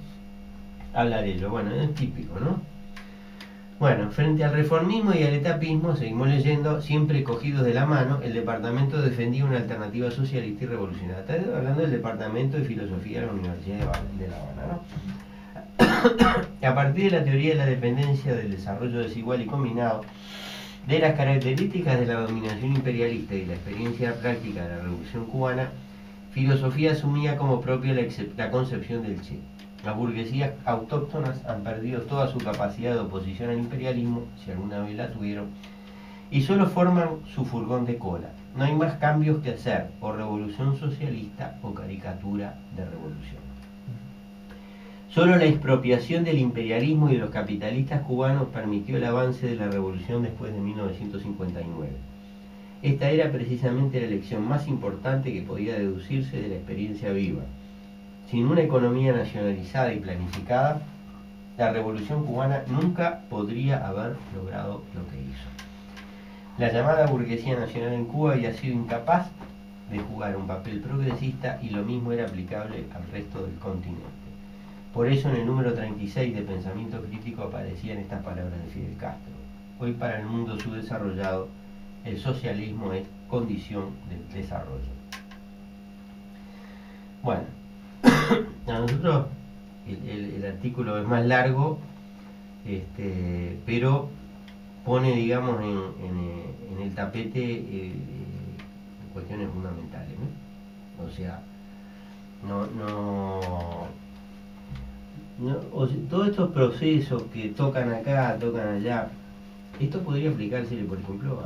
hablar ello. Bueno, es típico, ¿no? Bueno, frente al reformismo y al etapismo, seguimos leyendo, siempre cogidos de la mano, el departamento defendía una alternativa socialista y revolucionaria. Está hablando del departamento de filosofía de la Universidad de La Habana, ¿no? A partir de la teoría de la dependencia, del desarrollo desigual y combinado, de las características de la dominación imperialista y la experiencia práctica de la Revolución Cubana, filosofía asumía como propia la concepción del Che. Las burguesías autóctonas han perdido toda su capacidad de oposición al imperialismo, si alguna vez la tuvieron, y solo forman su furgón de cola. No hay más cambios que hacer, o revolución socialista o caricatura de revolución. Solo la expropiación del imperialismo y de los capitalistas cubanos permitió el avance de la revolución después de 1959. Esta era precisamente la lección más importante que podía deducirse de la experiencia viva. Sin una economía nacionalizada y planificada, la revolución cubana nunca podría haber logrado lo que hizo. La llamada burguesía nacional en Cuba había sido incapaz de jugar un papel progresista y lo mismo era aplicable al resto del continente. Por eso en el número 36 de Pensamiento Crítico aparecían estas palabras de Fidel Castro. Hoy para el mundo subdesarrollado el socialismo es condición del desarrollo. Bueno, a nosotros el artículo es más largo, pero pone, digamos, en el tapete cuestiones fundamentales, ¿no? O sea, todos estos procesos que tocan acá, tocan allá, esto podría aplicársele, por ejemplo,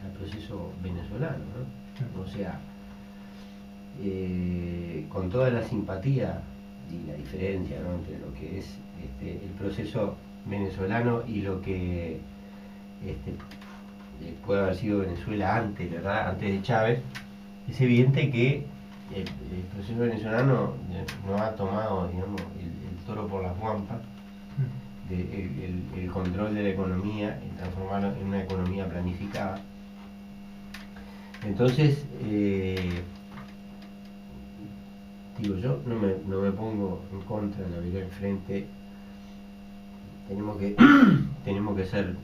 al proceso venezolano, ¿no? O sea, con toda la simpatía y la diferencia, ¿no?, entre lo que es el proceso venezolano y lo que puede haber sido Venezuela antes, ¿verdad?, antes de Chávez, es evidente que el proceso venezolano no ha tomado, digamos, el toro por las guampas, el control de la economía y transformarlo en una economía planificada. Entonces, digo, yo no me pongo en contra, la veré al frente. Tenemos que ser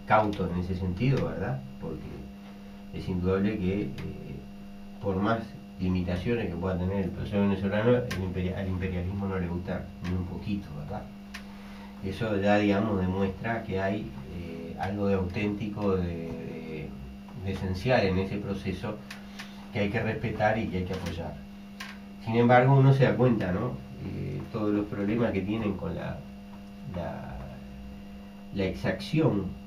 cautos en ese sentido, ¿verdad? Porque es indudable que por más limitaciones que pueda tener el proceso venezolano, al imperialismo no le gusta ni un poquito, ¿verdad? Eso ya, digamos, demuestra que hay algo de auténtico, de esencial en ese proceso que hay que respetar y que hay que apoyar. Sin embargo, uno se da cuenta, ¿no?, todos los problemas que tienen con la exacción,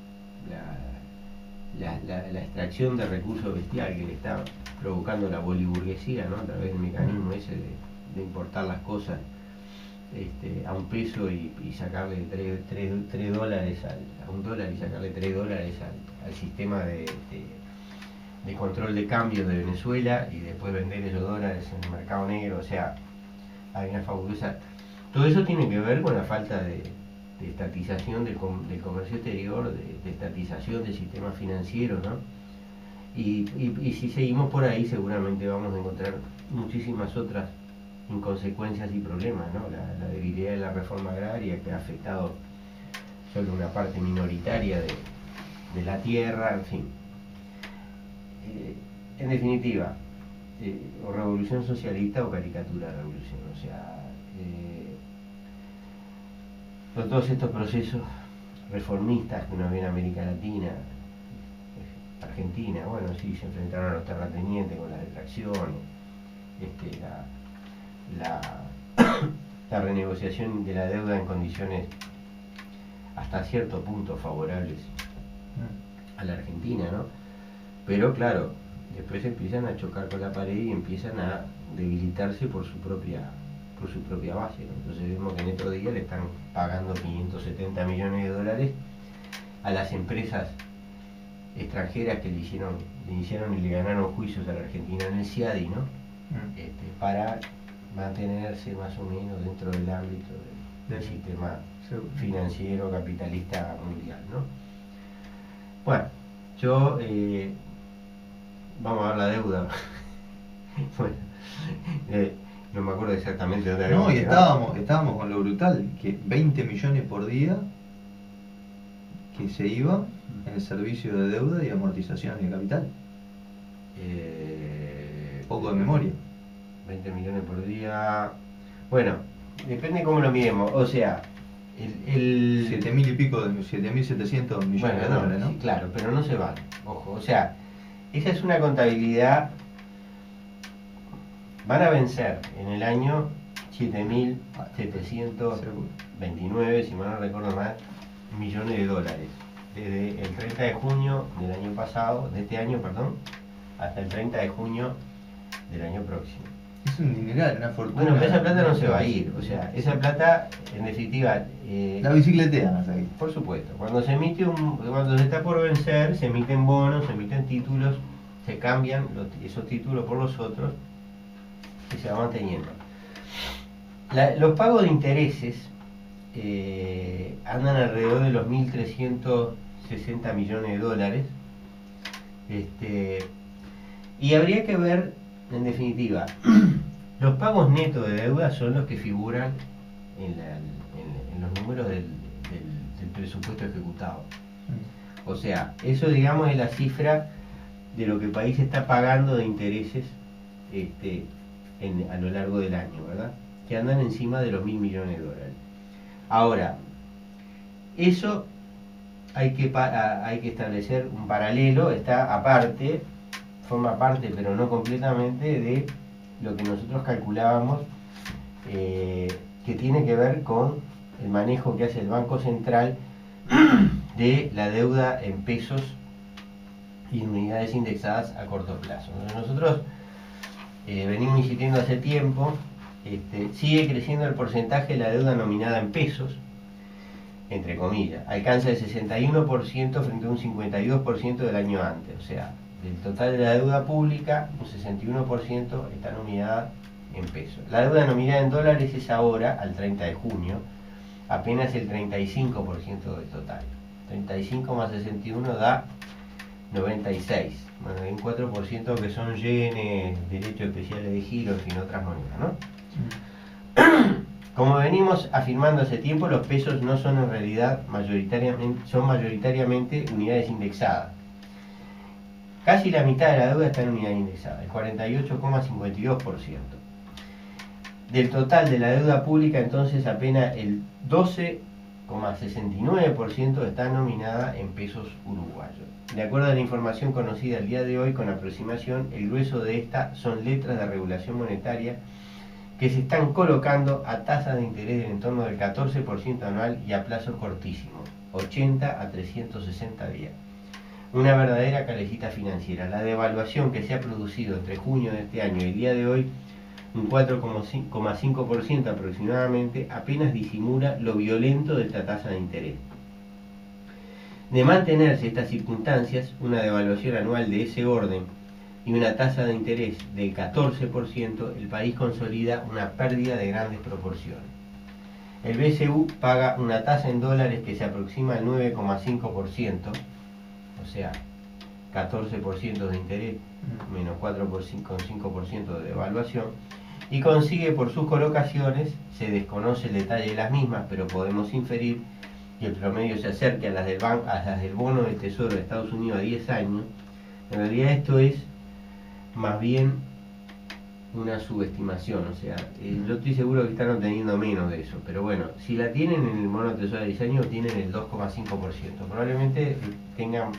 la extracción de recursos bestial que le está provocando la boliburguesía, ¿no?, a través del mecanismo ese de importar las cosas a un peso y sacarle 3 dólares a un dólar y sacarle 3 dólares al sistema de control de cambios de Venezuela y después vender esos dólares en el mercado negro. O sea, hay una fabulosa... Todo eso tiene que ver con la falta de estatización del comercio exterior, de estatización del sistema financiero, ¿no? Y si seguimos por ahí seguramente vamos a encontrar muchísimas otras inconsecuencias y problemas, ¿no? La debilidad de la reforma agraria que ha afectado solo una parte minoritaria de la tierra, en fin. En definitiva, o revolución socialista o caricatura de revolución, o sea, todos estos procesos reformistas que uno ve en América Latina, Argentina, bueno, sí, se enfrentaron a los terratenientes con las detracciones, la renegociación de la deuda en condiciones hasta cierto punto favorables a la Argentina, ¿no? Pero claro, después empiezan a chocar con la pared y empiezan a debilitarse por su propia base, ¿no? Entonces vemos que en estos días le están pagando 570 millones de dólares a las empresas extranjeras que le hicieron y le ganaron juicios a la Argentina en el CIADI, ¿no? Para mantenerse más o menos dentro del ámbito del sistema financiero capitalista mundial, ¿no? Bueno, yo vamos a ver la deuda. Bueno, no me acuerdo exactamente dónde No, y quedado. estábamos con lo brutal, que 20 millones por día que se iban en el servicio de deuda y amortización de capital. Poco de memoria. 20 millones por día. Bueno, depende cómo lo miremos. O sea, 7.000 y pico, 7.700 millones bueno, de dólares, ¿no? Sí, claro, pero no se van. Ojo, o sea, esa es una contabilidad. Van a vencer en el año 7.729, si mal no recuerdo mal, millones de dólares. Desde el 30 de junio del año pasado, de este año, perdón, hasta el 30 de junio del año próximo. Es un dineral, una fortuna. Bueno, pero esa plata no se va a ir, o sea, esa plata, en definitiva... la bicicletean hasta ahí. Por supuesto, cuando se está por vencer, se emiten bonos, se emiten títulos, se cambian esos títulos por los otros y se va manteniendo. Los pagos de intereses andan alrededor de los 1.360 millones de dólares. Y habría que ver, en definitiva, los pagos netos de deuda son los que figuran en los números del presupuesto ejecutado. O sea, eso digamos es la cifra de lo que el país está pagando de intereses a lo largo del año, ¿verdad? Que andan encima de los 1.000 millones de dólares. Ahora, eso hay que establecer un paralelo, está aparte, forma parte pero no completamente de lo que nosotros calculábamos que tiene que ver con el manejo que hace el Banco Central de la deuda en pesos y en unidades indexadas a corto plazo. Nosotros venimos insistiendo hace tiempo, sigue creciendo el porcentaje de la deuda nominada en pesos, entre comillas, alcanza el 61% frente a un 52% del año antes, o sea, del total de la deuda pública, un 61% está nominada en pesos. La deuda nominada en dólares es ahora, al 30 de junio, apenas el 35% del total. 35 más 61 da 96. Bueno, hay un 4% que son yenes, derechos especiales de giro, en fin, otras monedas, ¿no? Como venimos afirmando hace tiempo, los pesos no son en realidad mayoritariamente unidades indexadas. Casi la mitad de la deuda está en unidades indexadas, el 48,52%. Del total de la deuda pública, entonces, apenas el 12,69% está nominada en pesos uruguayos. De acuerdo a la información conocida el día de hoy, con aproximación, el grueso de esta son letras de regulación monetaria que se están colocando a tasas de interés en torno del 14% anual y a plazos cortísimos, 80 a 360 días. Una verdadera calecita financiera. La devaluación que se ha producido entre junio de este año y el día de hoy, un 4,5% aproximadamente, apenas disimula lo violento de esta tasa de interés. De mantenerse estas circunstancias, una devaluación anual de ese orden y una tasa de interés del 14%, el país consolida una pérdida de grandes proporciones. El BCU paga una tasa en dólares que se aproxima al 9,5%, o sea, 14% de interés menos 4,5% de devaluación, y consigue por sus colocaciones, se desconoce el detalle de las mismas, pero podemos inferir que el promedio se acerque a las del bono del Tesoro de Estados Unidos a 10 años. En realidad esto es más bien una subestimación, o sea, yo estoy seguro que están obteniendo menos de eso, pero bueno, si la tienen en el bono del Tesoro de 10 años, tienen el 2,5%, probablemente tengan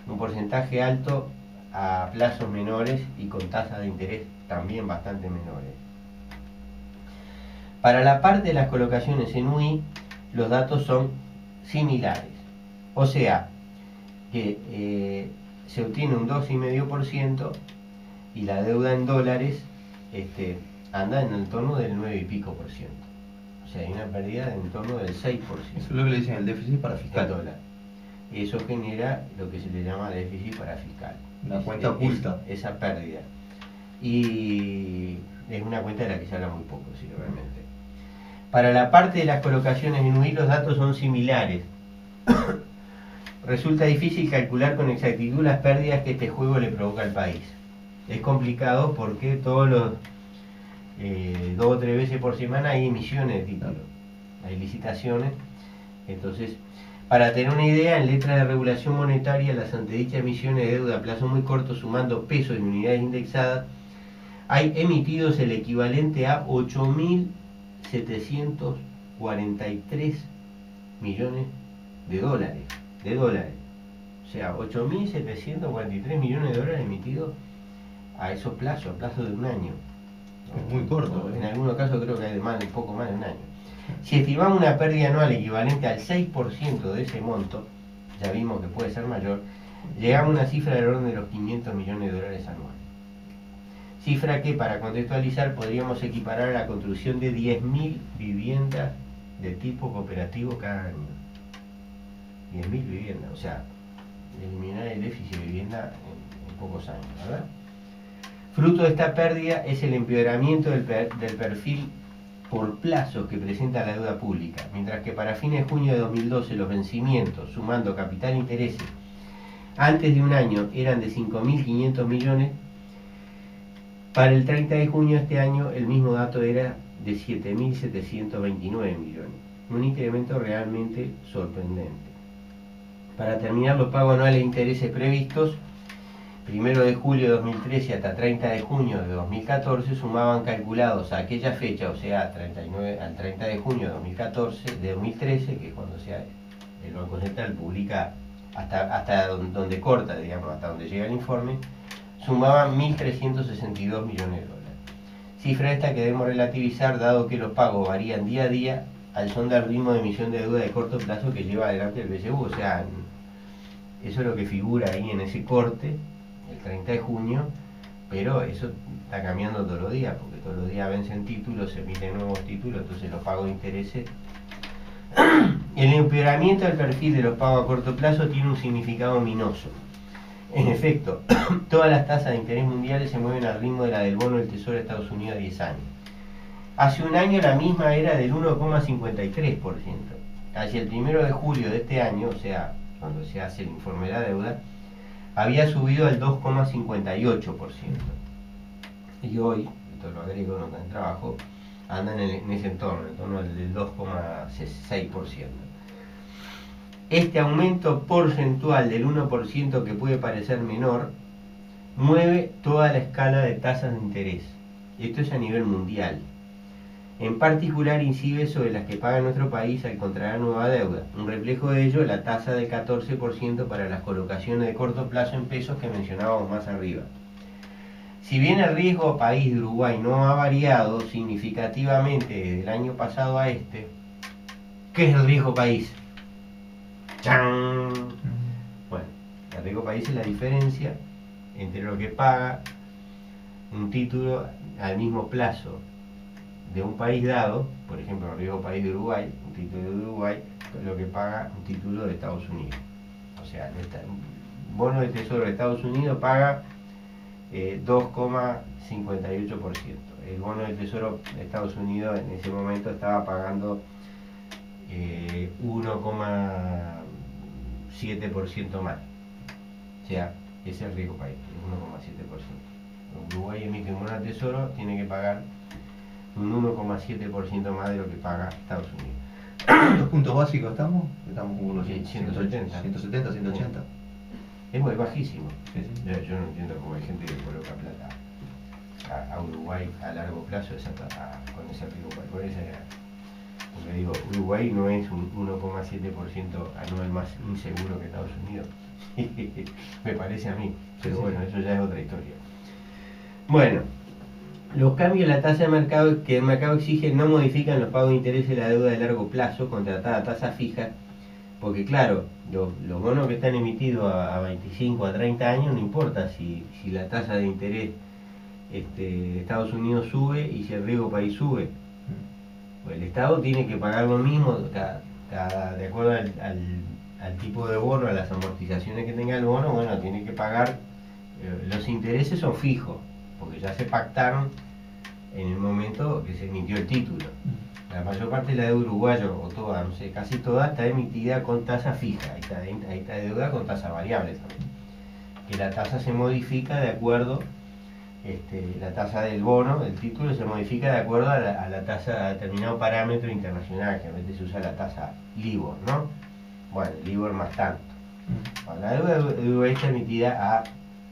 un porcentaje alto a plazos menores y con tasas de interés también bastante menores. Para la parte de las colocaciones en UI, los datos son similares, o sea, que se obtiene un 2,5% y la deuda en dólares anda en el torno del 9 y pico %. O sea, hay una pérdida en torno del 6%. Eso es lo que le dicen el déficit parafiscal. Dólar. Eso genera lo que se le llama déficit parafiscal. Una cuenta oculta. Esa pérdida. Y es una cuenta de la que se habla muy poco, sí, realmente. Para la parte de las colocaciones en UI, los datos son similares. Resulta difícil calcular con exactitud las pérdidas que este juego le provoca al país. Es complicado porque todos los 2 o 3 veces por semana hay emisiones de títulos, hay licitaciones. Entonces, para tener una idea, en letra de regulación monetaria, las antedichas emisiones de deuda a plazo muy corto, sumando pesos en unidades indexadas, hay emitidos el equivalente a 8.743 millones de dólares. O sea, 8.743 millones de dólares emitidos a esos plazos, a plazos de un año. Es muy corto. En algunos casos creo que hay un poco más de un año. Si estimamos una pérdida anual equivalente al 6% de ese monto, ya vimos que puede ser mayor, llegamos a una cifra del orden de los 500 millones de dólares anuales. Cifra que, para contextualizar, podríamos equiparar a la construcción de 10.000 viviendas de tipo cooperativo cada año. 10.000 viviendas, o sea, eliminar el déficit de vivienda en pocos años, ¿verdad? Fruto de esta pérdida es el empeoramiento del perfil por plazos que presenta la deuda pública, mientras que para fines de junio de 2012 los vencimientos, sumando capital e intereses, antes de un año eran de 5.500 millones, Para el 30 de junio de este año, el mismo dato era de 7.729 millones, un incremento realmente sorprendente. Para terminar, los pagos anuales de intereses previstos, 1 de julio de 2013 hasta 30 de junio de 2014, sumaban calculados a aquella fecha, o sea, al 30 de junio de 2013, que es cuando el Banco Central publica hasta donde corta, digamos, hasta donde llega el informe, sumaban 1.362 millones de dólares. Cifra esta que debemos relativizar dado que los pagos varían día a día al son del ritmo de emisión de deuda de corto plazo que lleva adelante el BCU. O sea, eso es lo que figura ahí en ese corte, el 30 de junio, pero eso está cambiando todos los días, porque todos los días vencen títulos, se emiten nuevos títulos, entonces los pagos de intereses. El empeoramiento del perfil de los pagos a corto plazo tiene un significado ominoso. En efecto, todas las tasas de interés mundiales se mueven al ritmo de la del bono del Tesoro de Estados Unidos a 10 años. Hace un año la misma era del 1,53%. Hacia el 1 de julio de este año, o sea, cuando se hace el informe de la deuda, había subido al 2,58%. Y hoy, esto lo agrego, no está en trabajo, andan en ese entorno, en torno al del 2,6%. Este aumento porcentual del 1% que puede parecer menor, mueve toda la escala de tasas de interés. Esto es a nivel mundial. En particular incide sobre las que paga nuestro país al contraer nueva deuda. Un reflejo de ello, la tasa del 14% para las colocaciones de corto plazo en pesos que mencionábamos más arriba. Si bien el riesgo país de Uruguay no ha variado significativamente desde el año pasado a este, ¿qué es el riesgo país? ¡Chan! Bueno, el riesgo país es la diferencia entre lo que paga un título al mismo plazo de un país dado, por ejemplo, el riesgo país de Uruguay, un título de Uruguay, lo que paga un título de Estados Unidos. O sea, el bono de Tesoro de Estados Unidos paga 2,58%. El bono de Tesoro de Estados Unidos en ese momento estaba pagando 1,7% más. O sea, ese es el riesgo país, 1,7%. Uruguay emite un bono de Tesoro, tiene que pagar un 1,7% más de lo que paga Estados Unidos. ¿Los puntos básicos estamos? Estamos como unos 170. 170, 180. Es muy bajísimo. Sí, sí. Yo no entiendo cómo hay gente que coloca plata a Uruguay a largo plazo con ese riesgo país. Porque digo, Uruguay no es un 1,7% anual más inseguro que Estados Unidos. Me parece a mí. Pero bueno, eso ya es otra historia. Bueno, los cambios en la tasa de mercado que el mercado exige no modifican los pagos de interés de la deuda de largo plazo contratada a tasa fija, porque claro, los bonos que están emitidos a 25 a 30 años no importa si la tasa de interés de Estados Unidos sube y si el riesgo país sube. Pues el Estado tiene que pagar lo mismo de acuerdo al tipo de bono, a las amortizaciones que tenga el bono. Bueno, tiene que pagar, los intereses son fijos, porque ya se pactaron en el momento que se emitió el título. La mayor parte de la deuda uruguaya, o toda, no sé, casi toda, está emitida con tasa fija. Ahí está deuda con tasa variable también. Que la tasa se modifica de acuerdo, la tasa del bono, del título, se modifica de acuerdo a la tasa, a determinado parámetro internacional, que a veces se usa la tasa LIBOR, ¿no? Bueno, LIBOR más tanto. Bueno, la deuda de Uruguay está emitida a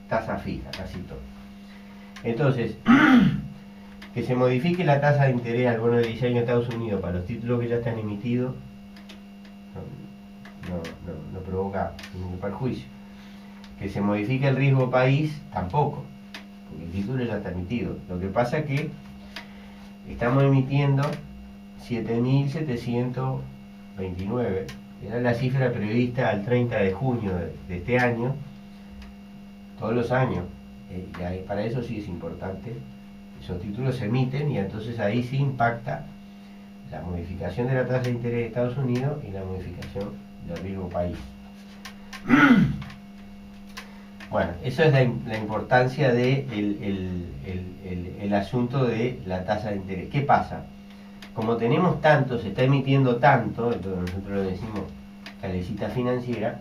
tasa fija, casi todo. Entonces, que se modifique la tasa de interés al bono de 10 años de Estados Unidos para los títulos que ya están emitidos no provoca ningún perjuicio. Que se modifique el riesgo país, tampoco, porque el título ya está emitido. Lo que pasa es que estamos emitiendo 7.729, que era la cifra prevista al 30 de junio de este año, todos los años. Y para eso sí es importante. Esos títulos se emiten y entonces ahí sí impacta la modificación de la tasa de interés de Estados Unidos y la modificación del riesgo país. Bueno, eso es la importancia del el asunto de la tasa de interés. ¿Qué pasa? Como tenemos tanto, se está emitiendo tanto, entonces nosotros le decimos calecita financiera,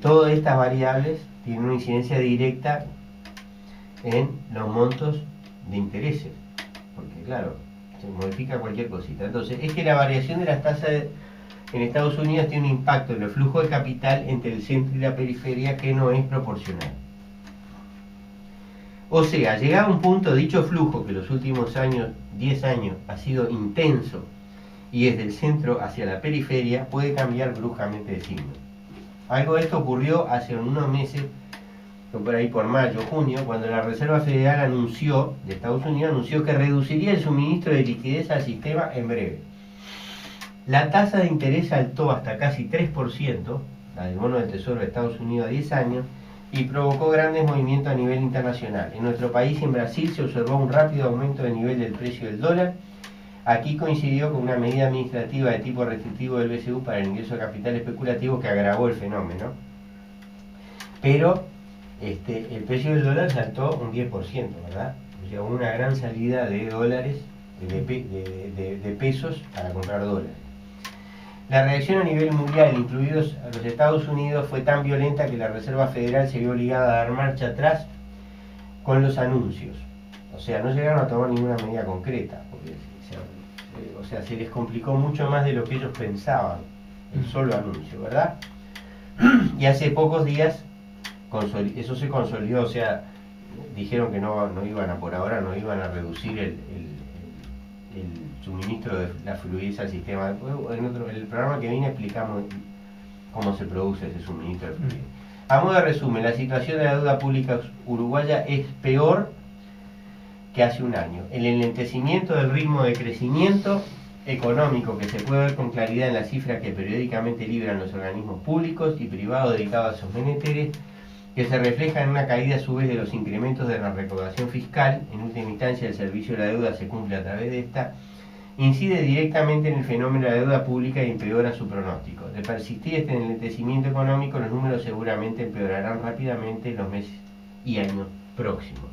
todas estas variables tienen una incidencia directa en los montos de intereses, porque claro, se modifica cualquier cosita. Entonces, es que la variación de las tasas en Estados Unidos tiene un impacto en los flujos de capital entre el centro y la periferia que no es proporcional. O sea, llegado a un punto, dicho flujo que los últimos años, 10 años, ha sido intenso y desde el centro hacia la periferia, puede cambiar bruscamente de signo. Algo de esto ocurrió hace unos meses, por ahí por mayo, junio, cuando la Reserva Federal de Estados Unidos anunció que reduciría el suministro de liquidez al sistema en breve. La tasa de interés saltó hasta casi 3%, la del bono del Tesoro de Estados Unidos a 10 años, y provocó grandes movimientos a nivel internacional. En nuestro país y en Brasil se observó un rápido aumento del nivel del precio del dólar. Aquí coincidió con una medida administrativa de tipo restrictivo del BCU para el ingreso de capital especulativo que agravó el fenómeno. Pero el precio del dólar saltó un 10%, ¿verdad? O sea, una gran salida de dólares, de pesos para comprar dólares. La reacción a nivel mundial, incluidos a los Estados Unidos, fue tan violenta que la Reserva Federal se vio obligada a dar marcha atrás con los anuncios. O sea, no llegaron a tomar ninguna medida concreta, porque se les complicó mucho más de lo que ellos pensaban, el solo anuncio, ¿verdad? Y hace pocos días eso se consolidó, o sea, dijeron que no iban a, por ahora, no iban a reducir el suministro de la fluidez al sistema. En el programa que viene explicamos cómo se produce ese suministro de fluidez. A modo de resumen, la situación de la deuda pública uruguaya es peor que hace un año. El enlentecimiento del ritmo de crecimiento económico que se puede ver con claridad en las cifras que periódicamente libran los organismos públicos y privados dedicados a esos menesteres, que se refleja en una caída a su vez de los incrementos de la recaudación fiscal. En última instancia, el servicio de la deuda se cumple a través de esta, incide directamente en el fenómeno de la deuda pública y empeora su pronóstico. De persistir este enlentecimiento económico, los números seguramente empeorarán rápidamente en los meses y años próximos.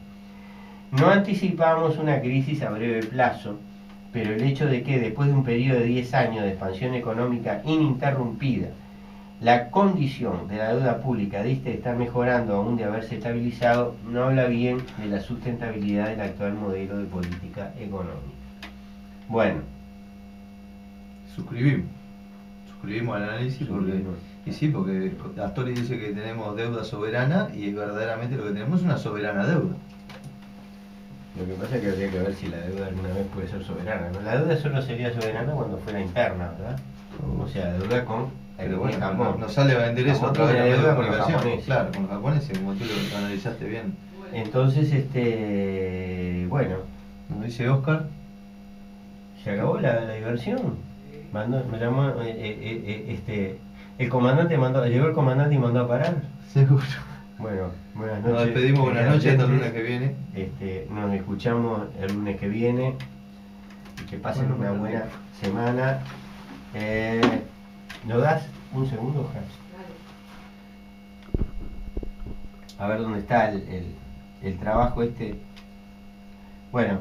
No anticipamos una crisis a breve plazo, pero el hecho de que después de un periodo de 10 años de expansión económica ininterrumpida, la condición de la deuda pública diste estar mejorando aún de haberse estabilizado, no habla bien de la sustentabilidad del actual modelo de política económica. Bueno, suscribimos al análisis porque Astori dice que tenemos deuda soberana y verdaderamente lo que tenemos es una soberana deuda. Lo que pasa es que habría que ver si la deuda alguna vez puede ser soberana, ¿no? La deuda solo sería soberana cuando fuera interna, ¿verdad? O sea, deuda con Japón. Nos sale a vender eso a través de la deuda con los japoneses. Claro, con los japoneses, como tú lo analizaste bien. Entonces, bueno. Nos dice Oscar. Se acabó la diversión. Me llamó, el comandante llegó el comandante y mandó a parar. Seguro. Bueno, buenas noches. Nos despedimos, buenas noches, hasta el lunes que viene. Nos escuchamos el lunes que viene. Y que pasen una buena semana. ¿Nos das un segundo, Hans? A ver dónde está el trabajo este. Bueno,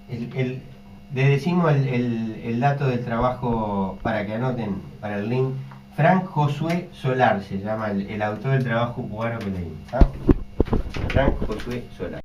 les decimos el dato del trabajo para que anoten para el link. Frank Josué Solar se llama el autor del trabajo cubano que leímos. Frank Josué Solar.